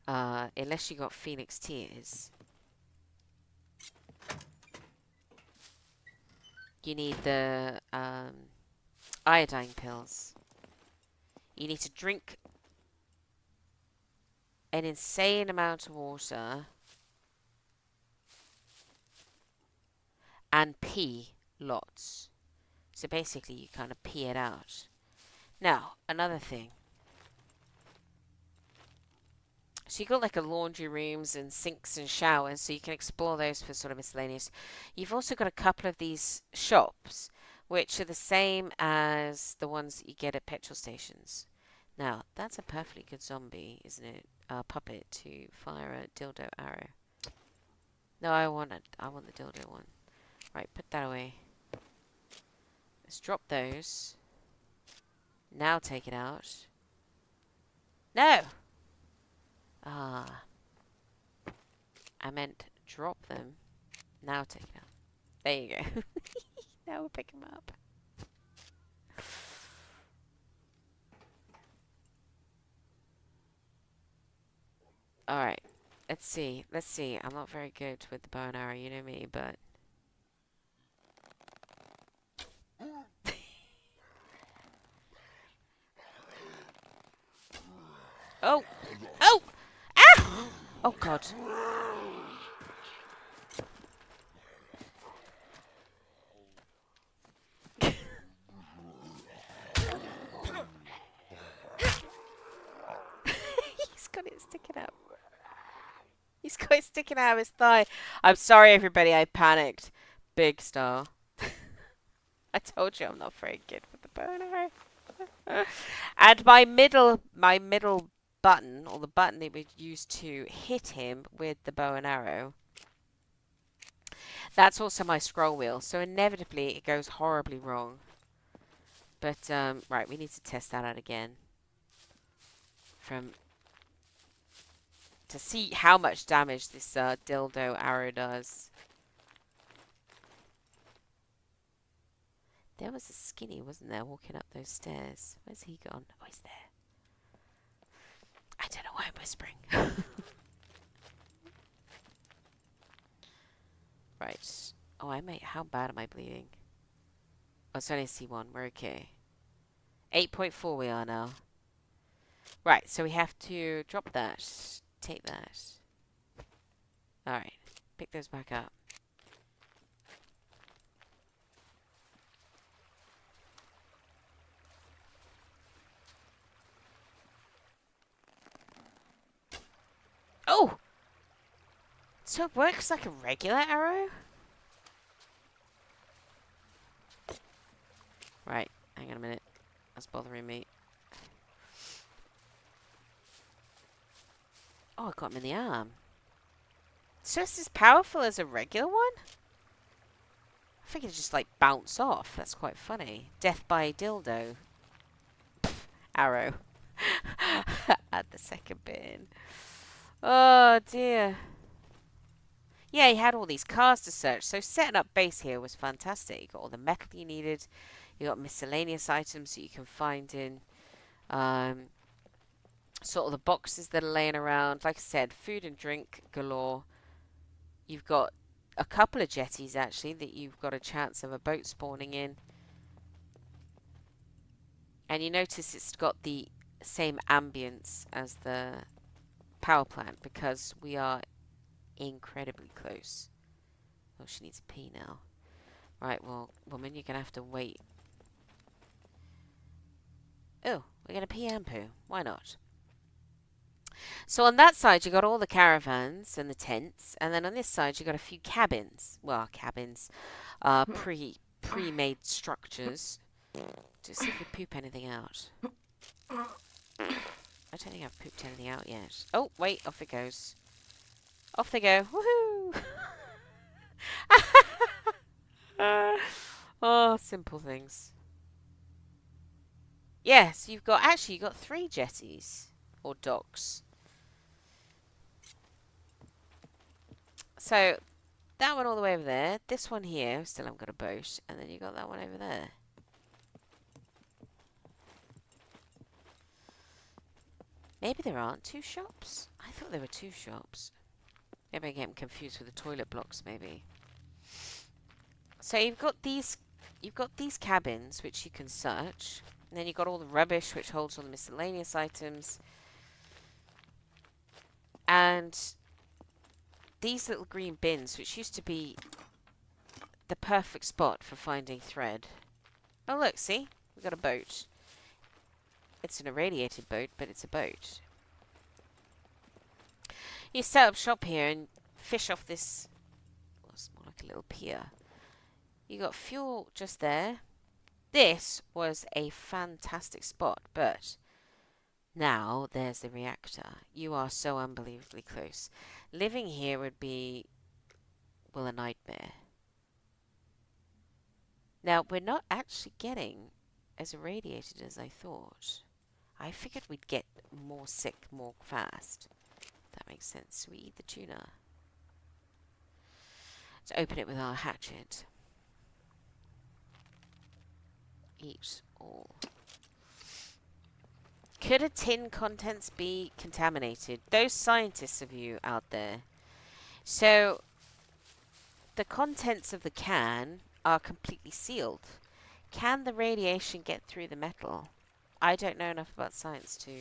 unless you got Phoenix Tears. You need the iodine pills. You need to drink an insane amount of water and pee lots. So basically you kind of pee it out. Now, another thing. So you've got like a laundry rooms and sinks and showers, so you can explore those for sort of miscellaneous. You've also got a couple of these shops, which are the same as the ones that you get at petrol stations. Now, that's a perfectly good zombie, isn't it? Puppet to fire a dildo arrow. No, I want the dildo one. Right, put that away. Let's drop those. Now take it out. No! Ah. I meant drop them. Now take it out. There you go. Now we'll pick them up. Alright. Let's see. Let's see. I'm not very good with the bow and arrow, you know me, but... Oh! Oh! Ah! Oh, God. He's got it sticking out. He's got it sticking out of his thigh. I'm sorry, everybody. I panicked. Big star. I told you I'm not very good with the bow and arrow. And my middle button, or the button that we used to hit him with the bow and arrow, that's also my scroll wheel. So inevitably it goes horribly wrong. But right, we need to test that out again. To see how much damage this dildo arrow does. There was a skinny, wasn't there, walking up those stairs. Where's he gone? Oh, he's there. I don't know why I'm whispering. Right. Oh, how bad am I bleeding? Oh, it's only C1. We're okay. 8.4 we are now. Right, so we have to drop that. Take that. Alright. Pick those back up. Oh! So it works like a regular arrow? Right, hang on a minute. That's bothering me. Oh, I got him in the arm. So it's as powerful as a regular one? I think it just like bounce off. That's quite funny. Death by dildo. Pff, arrow. Add the second bin. Oh dear. Yeah, he had all these cars to search, so setting up base here was fantastic. You got all the metal you needed. You got miscellaneous items that you can find in sort of the boxes that are laying around. Like I said, food and drink galore. You've got a couple of jetties, actually, that you've got a chance of a boat spawning in. And you notice it's got the same ambience as the power plant because we are incredibly close. Oh, she needs a pee now. Right, well, woman, you're going to have to wait. Oh, we're going to pee and poo. Why not? So on that side, you got all the caravans and the tents, and then on this side, you got a few cabins. Well, cabins, pre-made structures. To see if we poop anything out. I don't think I've pooped anything out yet. Oh, wait, off it goes. Off they go. Woohoo! Oh, simple things. Yes, you've got, actually, you've got 3 jetties. Or docks. So, that one all the way over there. This one here, still haven't got a boat. And then you got that one over there. Maybe there aren't 2 shops? I thought there were 2 shops. Maybe I get them confused with the toilet blocks, maybe. So you've got these cabins which you can search. And then you've got all the rubbish which holds all the miscellaneous items. And these little green bins, which used to be the perfect spot for finding thread. Oh look, see? We've got a boat. It's an irradiated boat, but it's a boat. You set up shop here and fish off this... Well, it's more like a little pier. You got fuel just there. This was a fantastic spot, but now there's the reactor. You are so unbelievably close. Living here would be, well, a nightmare. Now, we're not actually getting as irradiated as I thought. I figured we'd get more sick more fast. That makes sense. We eat the tuna. Let's open it with our hatchet. Eat all. Could a tin contents be contaminated? Those scientists of you out there. So, the contents of the can are completely sealed. Can the radiation get through the metal? I don't know enough about science to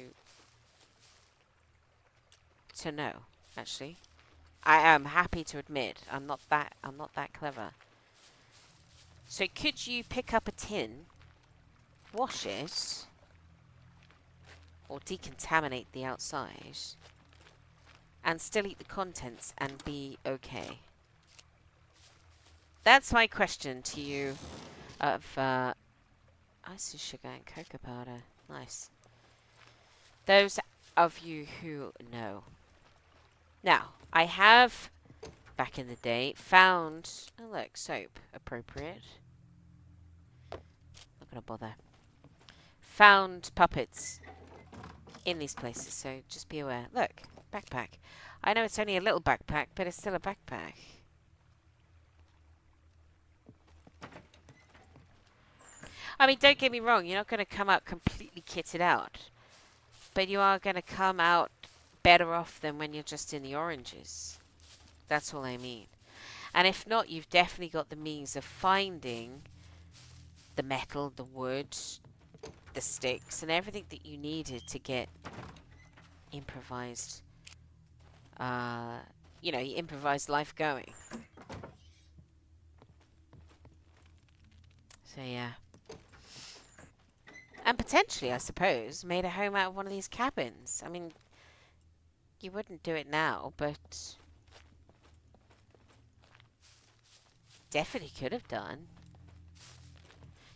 know, actually. I am happy to admit I'm not that clever. So could you pick up a tin, wash it, or decontaminate the outside, and still eat the contents and be okay? That's my question to you of ice and sugar and cocoa powder. Nice. Those of you who know. Now, I have, back in the day, found... Oh, look, soap. Appropriate. Not gonna bother. Found puppets in these places, so just be aware. Look, backpack. I know it's only a little backpack, but it's still a backpack. I mean, don't get me wrong, you're not going to come out completely kitted out. But you are going to come out better off than when you're just in the oranges. That's all I mean. And if not, you've definitely got the means of finding the metal, the wood, the sticks, and everything that you needed to get improvised, you know, improvised life going. So, yeah. And potentially, I suppose, made a home out of one of these cabins. I mean, you wouldn't do it now, but definitely could have done.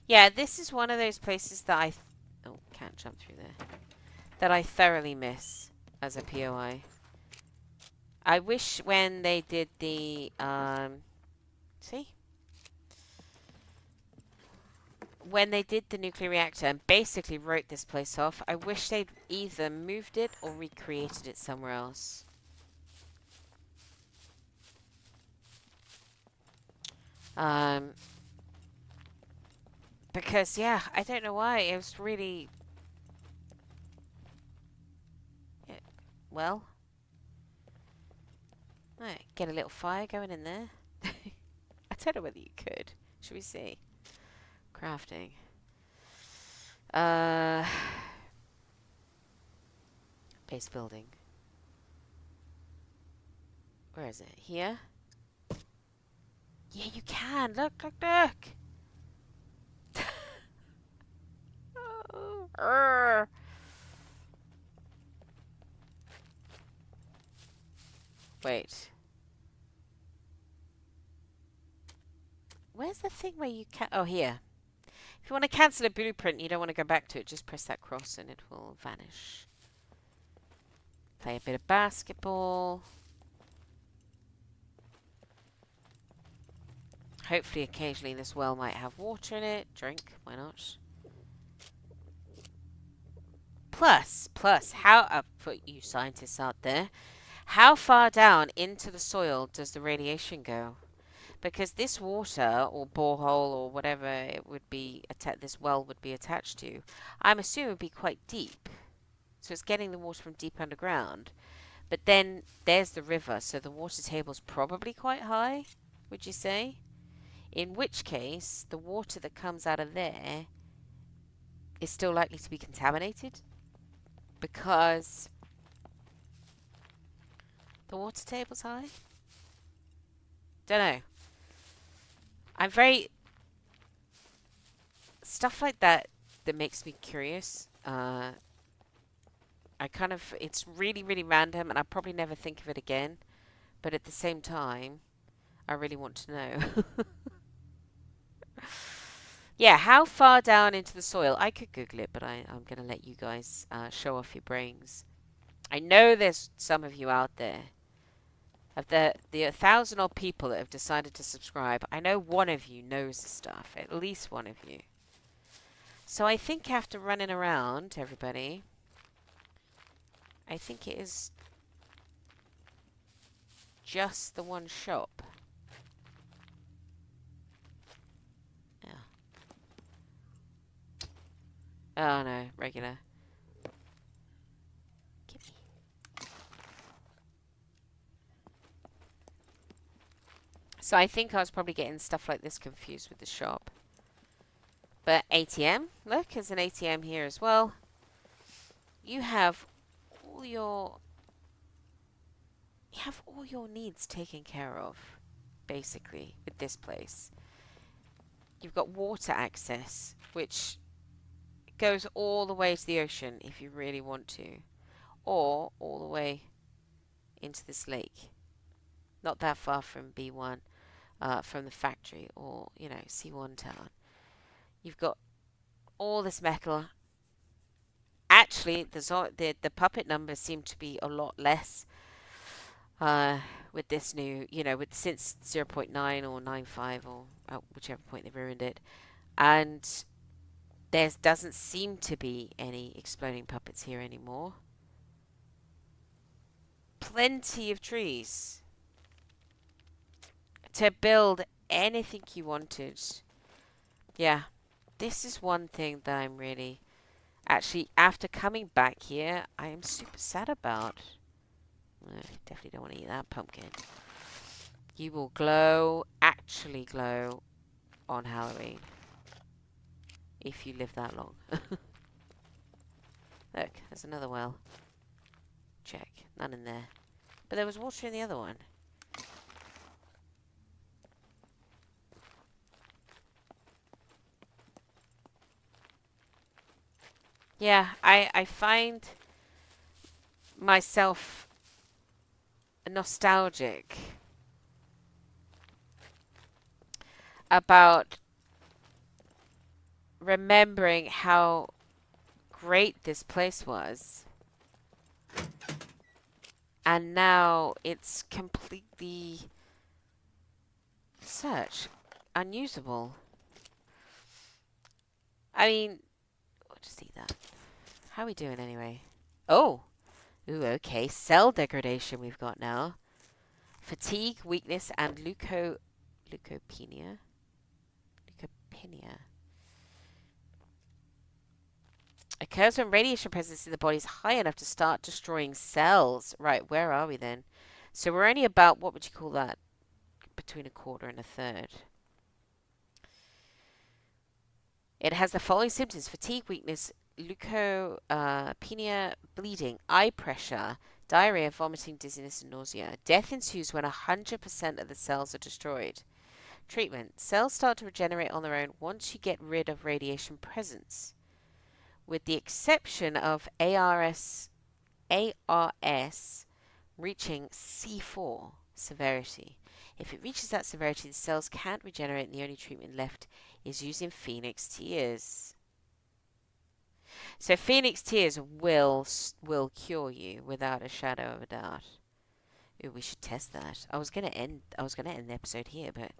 Yeah, this is one of those places that oh, can't jump through there. That I thoroughly miss as a POI. I wish when they did the, see? When they did the nuclear reactor and basically wrote this place off, I wish they'd either moved it or recreated it somewhere else. Because, yeah, I don't know why. It was really... well... Right, get a little fire going in there. I don't know whether you could. Should we see? Crafting. Base building. Where is it? Here? Yeah, you can. Look, look, look. Urgh. Wait. Where's the thing where you can... Oh, here. If you want to cancel a blueprint and you don't want to go back to it, just press that cross and it will vanish. Play a bit of basketball. Hopefully, occasionally this well might have water in it. Drink, why not? Plus, how, for you scientists out there, how far down into the soil does the radiation go? Because this water, or borehole, or whatever it would be, this well would be attached to, I'm assuming would be quite deep. So it's getting the water from deep underground. But then there's the river, so the water table's probably quite high, would you say? In which case, the water that comes out of there is still likely to be contaminated because the water table's high? Don't know. I'm very... Stuff like that makes me curious. I kind of... It's really, really random and I'll probably never think of it again. But at the same time, I really want to know. Yeah, how far down into the soil? I could Google it, but I'm going to let you guys show off your brains. I know there's some of you out there. Of the 1,000 odd people that have decided to subscribe, I know one of you knows the stuff. At least one of you. So I think after running around, everybody, I think it is just the one shop. Yeah. Oh no, regular. Gimme. So I think I was probably getting stuff like this confused with the shop. But ATM, look, there's an ATM here as well. You have all your needs taken care of, basically, with this place. You've got water access, which goes all the way to the ocean if you really want to, or all the way into this lake. Not that far from B1, from the factory, or, you know, C1 town. You've got all this metal. Actually, the puppet numbers seem to be a lot less with this new, you know, with since 0.9 or 9.5 or whichever point they've ruined it. And there doesn't seem to be any exploding puppets here anymore. Plenty of trees to build anything you wanted. Yeah, this is one thing that I'm really... Actually, after coming back here, I am super sad about. I definitely don't want to eat that pumpkin. You will glow, actually glow, on Halloween. If you live that long. Look, there's another well. Check. None in there. But there was water in the other one. Yeah, I find myself nostalgic about remembering how great this place was. And now it's completely unusable. I mean, we'll just eat that. How are we doing anyway? Oh! Ooh, okay. Cell degradation we've got now. Fatigue, weakness, and leukopenia. Leukopenia. Occurs when radiation presence in the body is high enough to start destroying cells. Right, where are we then? So we're only about, what would you call that? Between a quarter and a third. It has the following symptoms: fatigue, weakness, leukopenia, bleeding, eye pressure, Diarrhea, vomiting, dizziness, and nausea. Death ensues when 100% of the cells are destroyed. Treatment. Cells start to regenerate on their own once you get rid of radiation presence, with the exception of ARS reaching C4 severity. If it reaches that severity, the cells can't regenerate, and the only treatment left is using Phoenix tears. So Phoenix tears will cure you without a shadow of a doubt. Ooh, we should test that. I was gonna end the episode here, but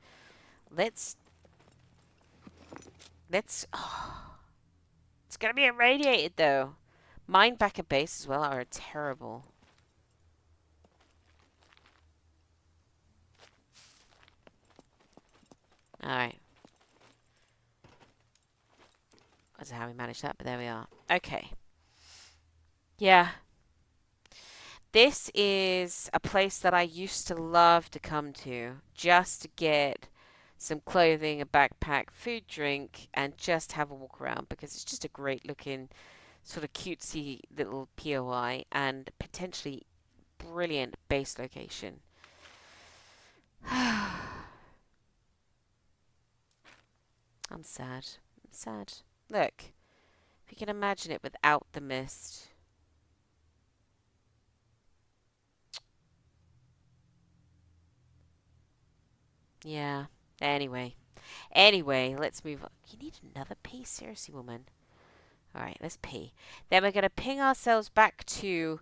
let's. Oh, it's gonna be irradiated though. Mine back at base as well are terrible. Alright. I don't know how we managed that, but there we are. Okay. Yeah. This is a place that I used to love to come to just to get some clothing, a backpack, food, drink, and just have a walk around because it's just a great looking, sort of cutesy little POI and potentially brilliant base location. I'm sad. I'm sad. Look, if you can imagine it without the mist. Yeah. Anyway, let's move on. You need another pee? Seriously, woman. Alright, let's pee. Then we're going to ping ourselves back to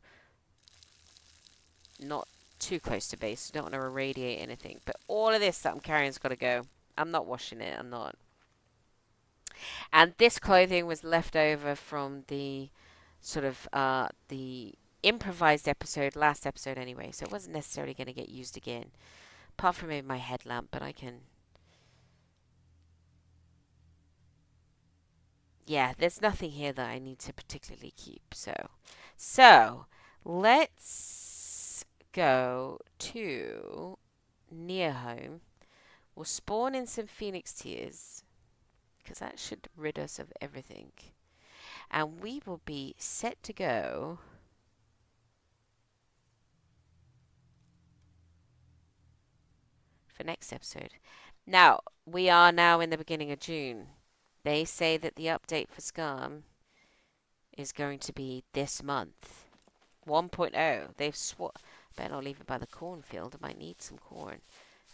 not too close to base. We don't want to irradiate anything. But all of this that I'm carrying has got to go. I'm not washing it. I'm not. And this clothing was left over from the sort of the improvised episode, last episode anyway. So it wasn't necessarily going to get used again. Apart from maybe my headlamp, but I can... Yeah, there's nothing here that I need to particularly keep. So let's go to near home. We'll spawn in some Phoenix tears because that should rid us of everything. And we will be set to go for next episode. Now, we are now in the beginning of June. They say that the update for Scum is going to be this month. 1.0. They've better not leave it by the cornfield. I might need some corn.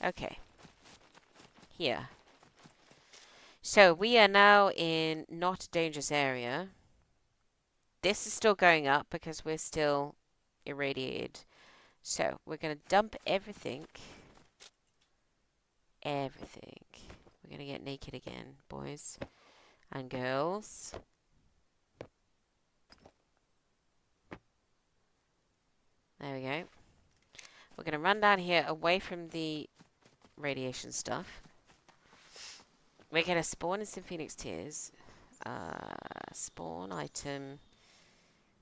Okay. Here. So we are now in not a dangerous area. This is still going up because we're still irradiated. So we're going to dump everything. Everything. We're going to get naked again, boys and girls. There we go. We're going to run down here away from the radiation stuff. We're going to spawn in some Phoenix tears. Spawn item.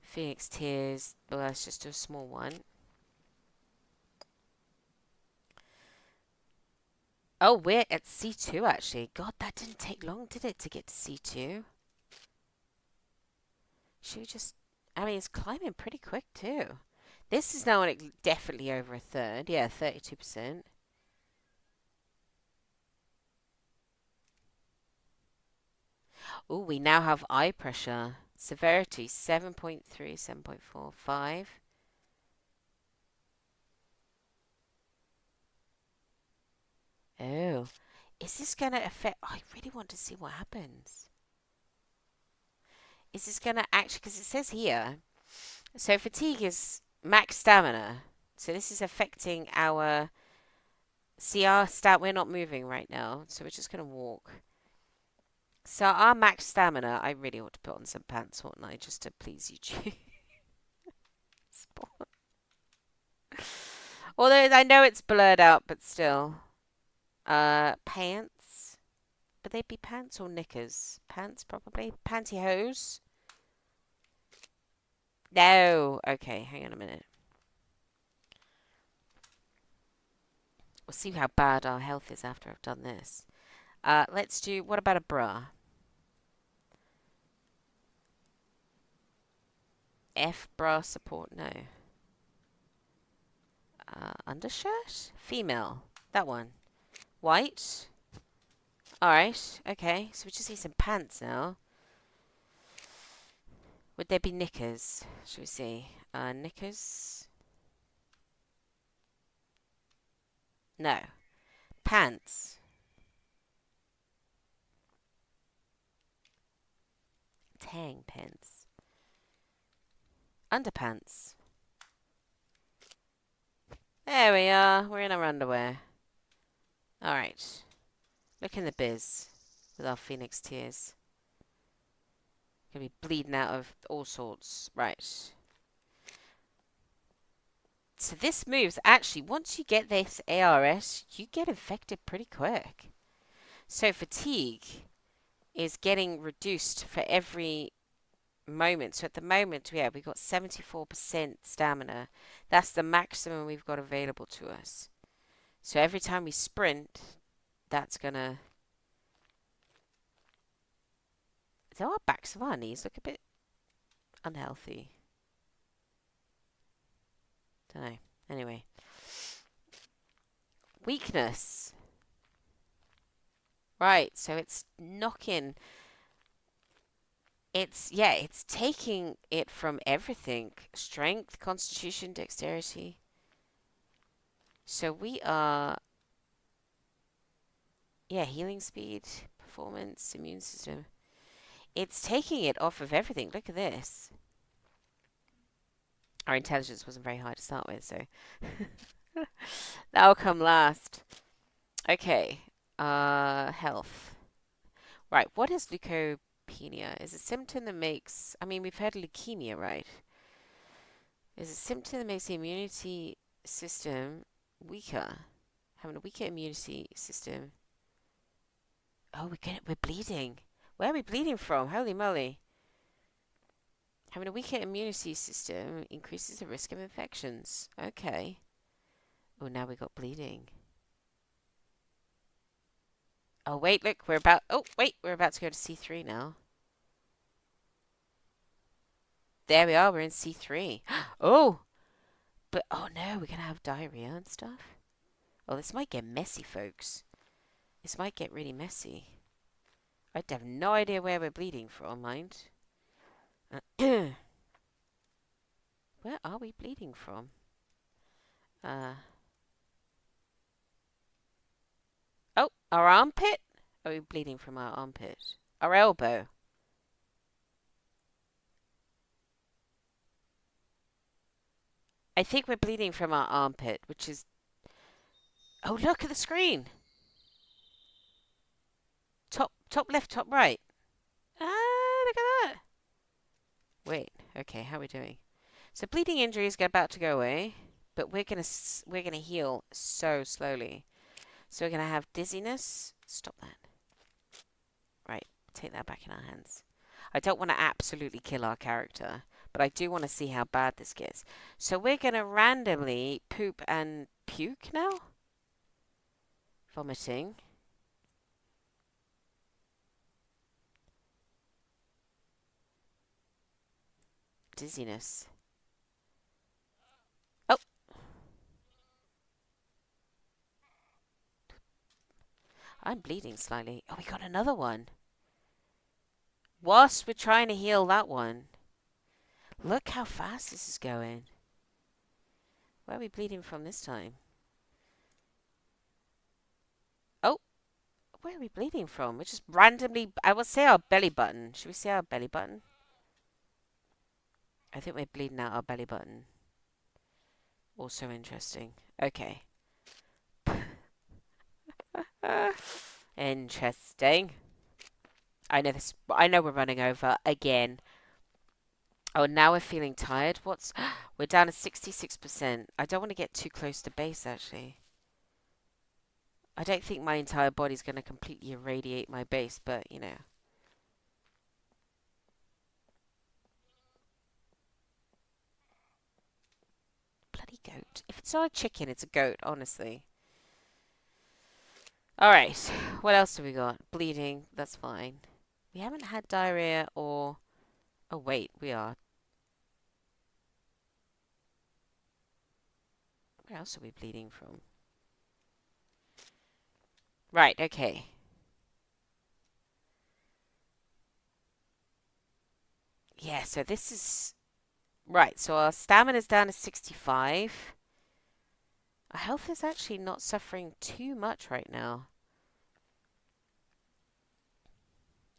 Phoenix tears. Well, that's just a small one. Oh, we're at C2 actually. God, that didn't take long, did it, to get to C2? Should we just... I mean, it's climbing pretty quick too. This is now definitely over a third. Yeah, 32%. Oh, we now have eye pressure. Severity, 7.3, 7.4, 5. Oh. Is this going to affect... I really want to see what happens. Is this going to actually... Because it says here... So fatigue is max stamina. So this is affecting our... See, our stat... We're not moving right now. So we're just going to walk. So our max stamina... I really ought to put on some pants, oughtn't I? Just to please you. Although I know it's blurred out, but still. Pants. Would they be pants or knickers? Pants, probably. Pantyhose. No. Okay, hang on a minute. We'll see how bad our health is after I've done this. Let's do... What about a bra? F bra support? No. undershirt? Female. That one. White. Alright, okay. So we just need some pants now. Would there be knickers? Shall we see? Knickers? No. Pants. Tang pants. Underpants. There we are. We're in our underwear. Alright. Look in the biz with our phoenix tears. Gonna be bleeding out of all sorts. Right. So this moves, actually, once you get this ARS, you get infected pretty quick. So fatigue is getting reduced for every moment. So at the moment, yeah, we've got 74% stamina. That's the maximum we've got available to us. So every time we sprint, that's gonna... Do our backs of our knees look a bit unhealthy? Don't know. Anyway. Weakness. Right, so it's knocking. It's taking it from everything. Strength, constitution, dexterity. So we are, healing speed, performance, immune system. It's taking it off of everything. Look at this. Our intelligence wasn't very high to start with, so that'll come last. Okay. Health. Right, what is leukopenia? Is a symptom that makes... I mean, we've heard leukemia, right? Is a symptom that makes the immunity system weaker. Having a weaker immunity system. Oh, we're bleeding. Where are we bleeding from? Holy moly. Having a weaker immunity system increases the risk of infections. Okay. Oh, now we got bleeding. Oh, wait, look, we're about to go to C3 now. There we are, we're in C3. Oh! But, oh no, we're going to have diarrhea and stuff. Oh, this might get messy, folks. This might get really messy. I have no idea where we're bleeding from, mind. Where are we bleeding from? Oh, our armpit? Are we bleeding from our armpit? Our elbow? I think we're bleeding from our armpit, which is... Oh, look at the screen! Top left, top right. Ah, look at that. Wait, okay, how are we doing? So bleeding injuries are about to go away, but we're gonna heal so slowly. So we're gonna have dizziness. Stop that. Right, take that back in our hands. I don't want to absolutely kill our character, but I do want to see how bad this gets. So we're gonna randomly poop and puke now. Vomiting. Dizziness. Oh! I'm bleeding slightly. Oh, we got another one. Whilst we're trying to heal that one. Look how fast this is going. Where are we bleeding from this time? Oh! Where are we bleeding from? We're just randomly... I will say our belly button. Should we say our belly button? I think we're bleeding out our belly button. Also interesting. Okay. Interesting. I know this. I know we're running over again. Oh, now we're feeling tired. We're down to 66%. I don't want to get too close to base, actually. I don't think my entire body's going to completely irradiate my base, but, you know. Bloody goat. If it's not a chicken, it's a goat, honestly. Alright. What else have we got? Bleeding. That's fine. We haven't had diarrhea or... Oh, wait. We are. Where else are we bleeding from? Right, okay. Yeah, so this is... Right, so our stamina's down to 65. Our health is actually not suffering too much right now.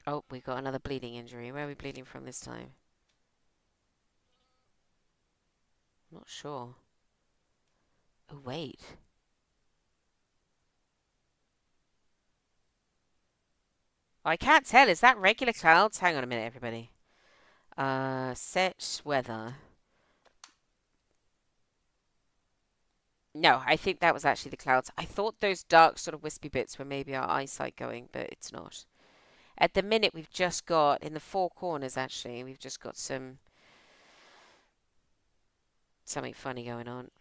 Oh, we got another bleeding injury. Where are we bleeding from this time? Not sure. Oh, wait. Oh, I can't tell. Is that regular clouds? Hang on a minute, everybody. Set weather. No, I think that was actually the clouds. I thought those dark sort of wispy bits were maybe our eyesight going, but it's not. At the minute, we've just got, in the four corners actually, we've just got something funny going on.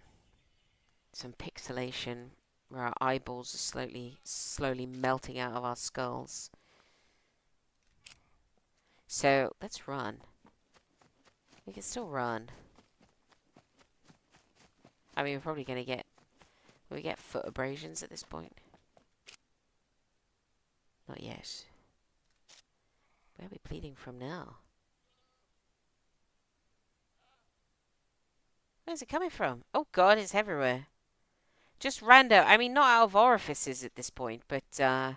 Some pixelation where our eyeballs are slowly melting out of our skulls. So, let's run. We can still run. I mean, we're probably going to get... Will we get foot abrasions at this point? Not yet. Where are we bleeding from now? Where's it coming from? Oh god, it's everywhere. Just random. I mean, not out of orifices at this point, but I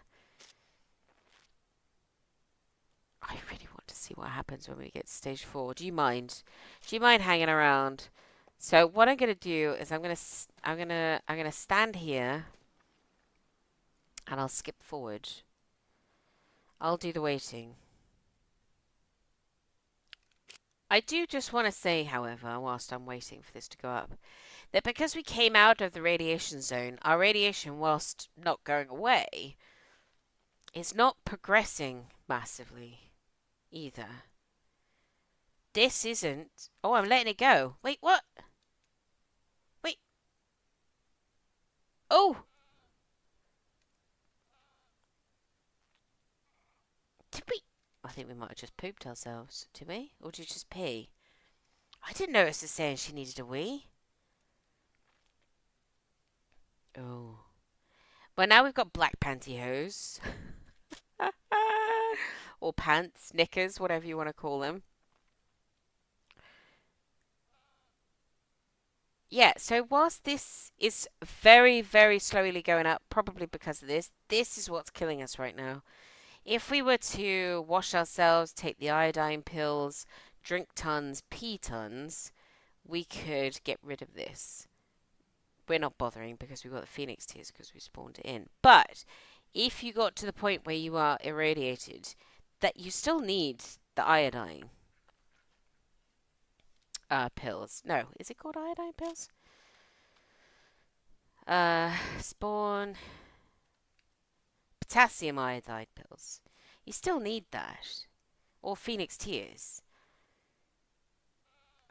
really want to see what happens when we get to stage 4. Do you mind? Do you mind hanging around? So what I'm gonna do is I'm gonna stand here and I'll skip forward. I'll do the waiting. I do just want to say, however, whilst I'm waiting for this to go up, that because we came out of the radiation zone, our radiation, whilst not going away, is not progressing massively either. This isn't... Oh, I'm letting it go. Wait, what? Wait. Oh! Did we... I think we might have just pooped ourselves. Did we? Or did you just pee? I didn't notice it saying she needed a wee. Oh. Well, now we've got black pantyhose. Or pants, knickers, whatever you want to call them. Yeah, so whilst this is very, very slowly going up, probably because of this, this is what's killing us right now. If we were to wash ourselves, take the iodine pills, drink tons, pee tons, we could get rid of this. We're not bothering because we've got the Phoenix tears because we spawned it in. But if you got to the point where you are irradiated, that you still need the iodine pills. No, is it called iodine pills? Spawn potassium iodide pills. You still need that. Or Phoenix tears.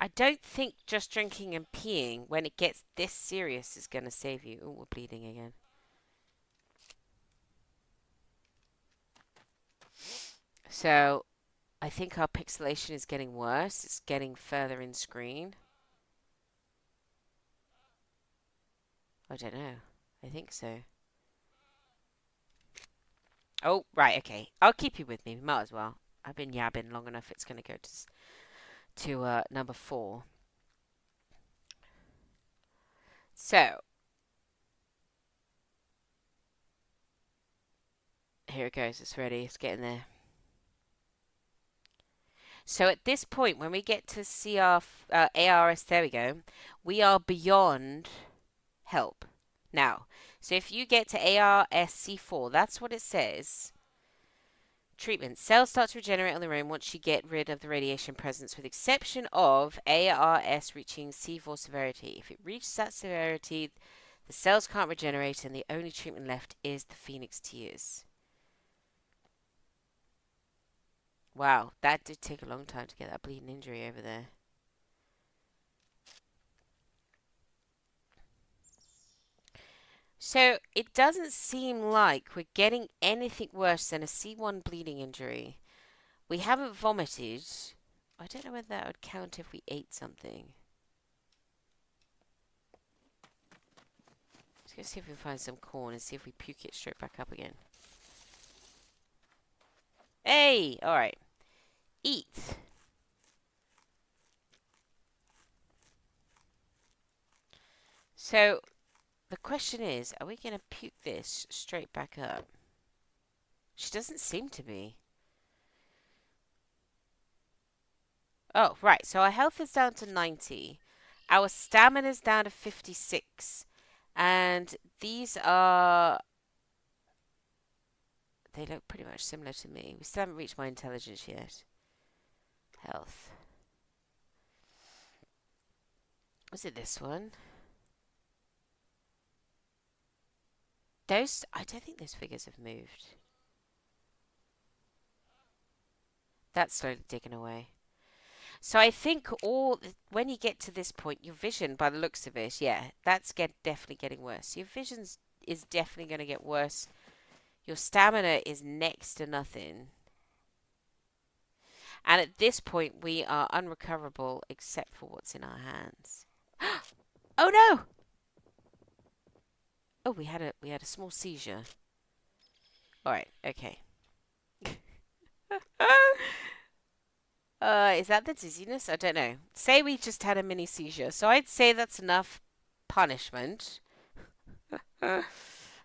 I don't think just drinking and peeing when it gets this serious is going to save you. Oh, we're bleeding again. So, I think our pixelation is getting worse. It's getting further in screen. I don't know. I think so. Oh, right, okay. I'll keep you with me. Might as well. I've been yabbing long enough. It's going to go to number 4. So, here it goes. It's ready. It's getting there. So at this point, when we get to CR, ARS, there we go, we are beyond help. Now, so if you get to ARSC4, that's what it says. Treatment. Cells start to regenerate on their own once you get rid of the radiation presence, with exception of ARS reaching C4 severity. If it reaches that severity, the cells can't regenerate and the only treatment left is the Phoenix tears. Wow, that did take a long time to get that bleeding injury over there. So it doesn't seem like we're getting anything worse than a C1 bleeding injury. We haven't vomited. I don't know whether that would count if we ate something. Let's see if we can find some corn and see if we puke it straight back up again. Hey! Alright. Eat. So, the question is, are we going to puke this straight back up? She doesn't seem to be. Oh, right. So our health is down to 90. Our stamina is down to 56. And these are... They look pretty much similar to me. We still haven't reached my intelligence yet. Health. Was it this one? Those... I don't think those figures have moved. That's slowly digging away. So I think when you get to this point, your vision, by the looks of it, yeah, that's definitely getting worse. Your vision is definitely going to get worse. Your stamina is next to nothing. And at this point, we are unrecoverable except for what's in our hands. Oh no! Oh, we had a small seizure. All right, okay. Is that the dizziness? I don't know. Say we just had a mini seizure. So I'd say that's enough punishment. But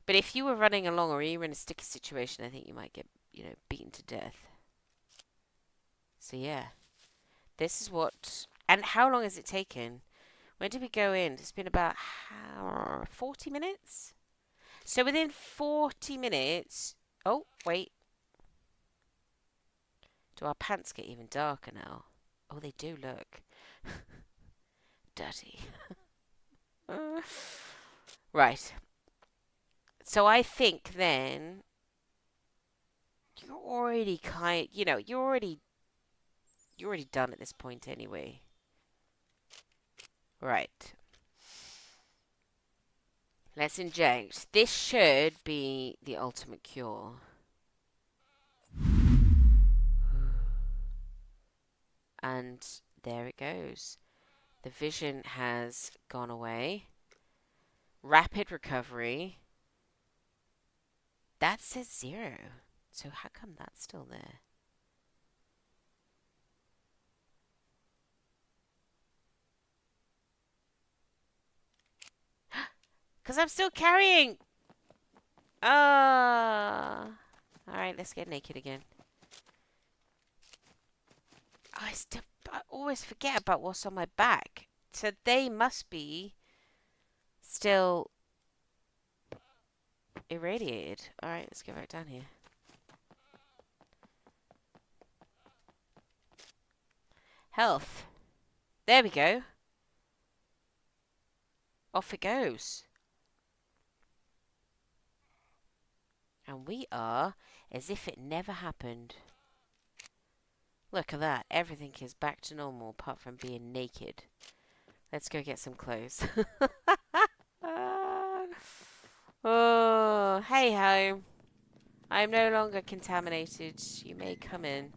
if you were running along or you were in a sticky situation, I think you might get, beaten to death. So yeah. This is what... And how long has it taken? When did we go in? It's been about 40 minutes? So within 40 minutes... Oh, wait. Do our pants get even darker now? Oh, they do look. Dirty. Right. So I think then... You're already you're already done at this point anyway. Right. Let's inject. This should be the ultimate cure. And there it goes. The vision has gone away. Rapid recovery. That says 0. So how come that's still there? Because I'm still carrying. Ah. Alright, let's get naked again. I always forget about what's on my back. So they must be still irradiated. Alright, let's go back down here. Health. There we go. Off it goes. And we are as if it never happened. Look at that. Everything is back to normal apart from being naked. Let's go get some clothes. Oh, hey ho. I am no longer contaminated. You may come in.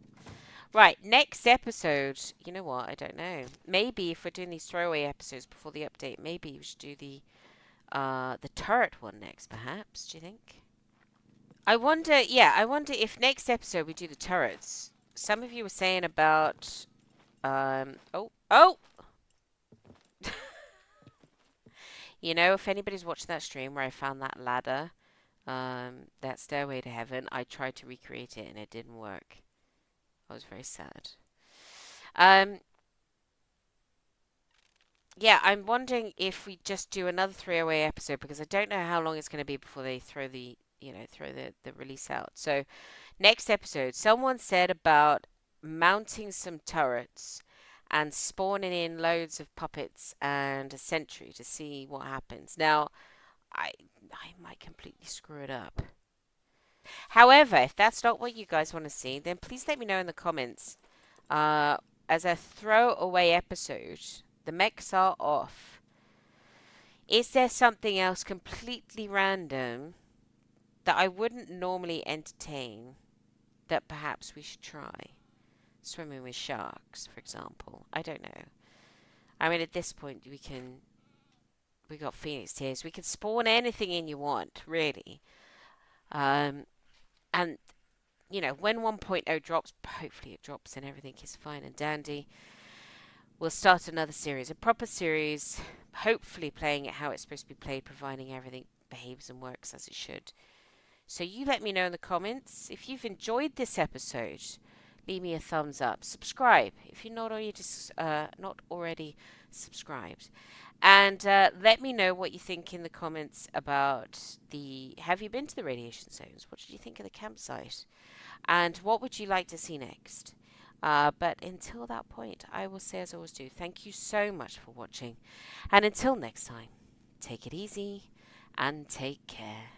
Right, next episode. You know what? I don't know. Maybe if we're doing these throwaway episodes before the update, maybe we should do the turret one next, perhaps. Do you think? I wonder if next episode we do the turrets. Some of you were saying about oh if anybody's watched that stream where I found that ladder, that stairway to heaven, I tried to recreate it and it didn't work. I was very sad. Yeah, I'm wondering if we just do another 308 episode because I don't know how long it's going to be before they throw the release out. So next episode, someone said about mounting some turrets and spawning in loads of puppets and a sentry to see what happens. Now, I might completely screw it up. However, if that's not what you guys want to see, then please let me know in the comments. As a throwaway episode, the mechs are off. Is there something else completely random that I wouldn't normally entertain that perhaps we should try? Swimming with sharks, for example. I don't know. I mean, at this point, we can We got phoenix tears. We can spawn anything in you want, really. Um, and when 1.0 drops, hopefully it drops and everything is fine and dandy. We'll start another series, a proper series, hopefully playing it how it's supposed to be played, providing everything behaves and works as it should. So you let me know in the comments if you've enjoyed this episode. Leave me a thumbs up. Subscribe if you're not already subscribed, and let me know what you think in the comments about the. Have you been to the radiation zones? What did you think of the campsite? And what would you like to see next? But until that point, I will say as I always do, thank you so much for watching. And until next time, take it easy and take care.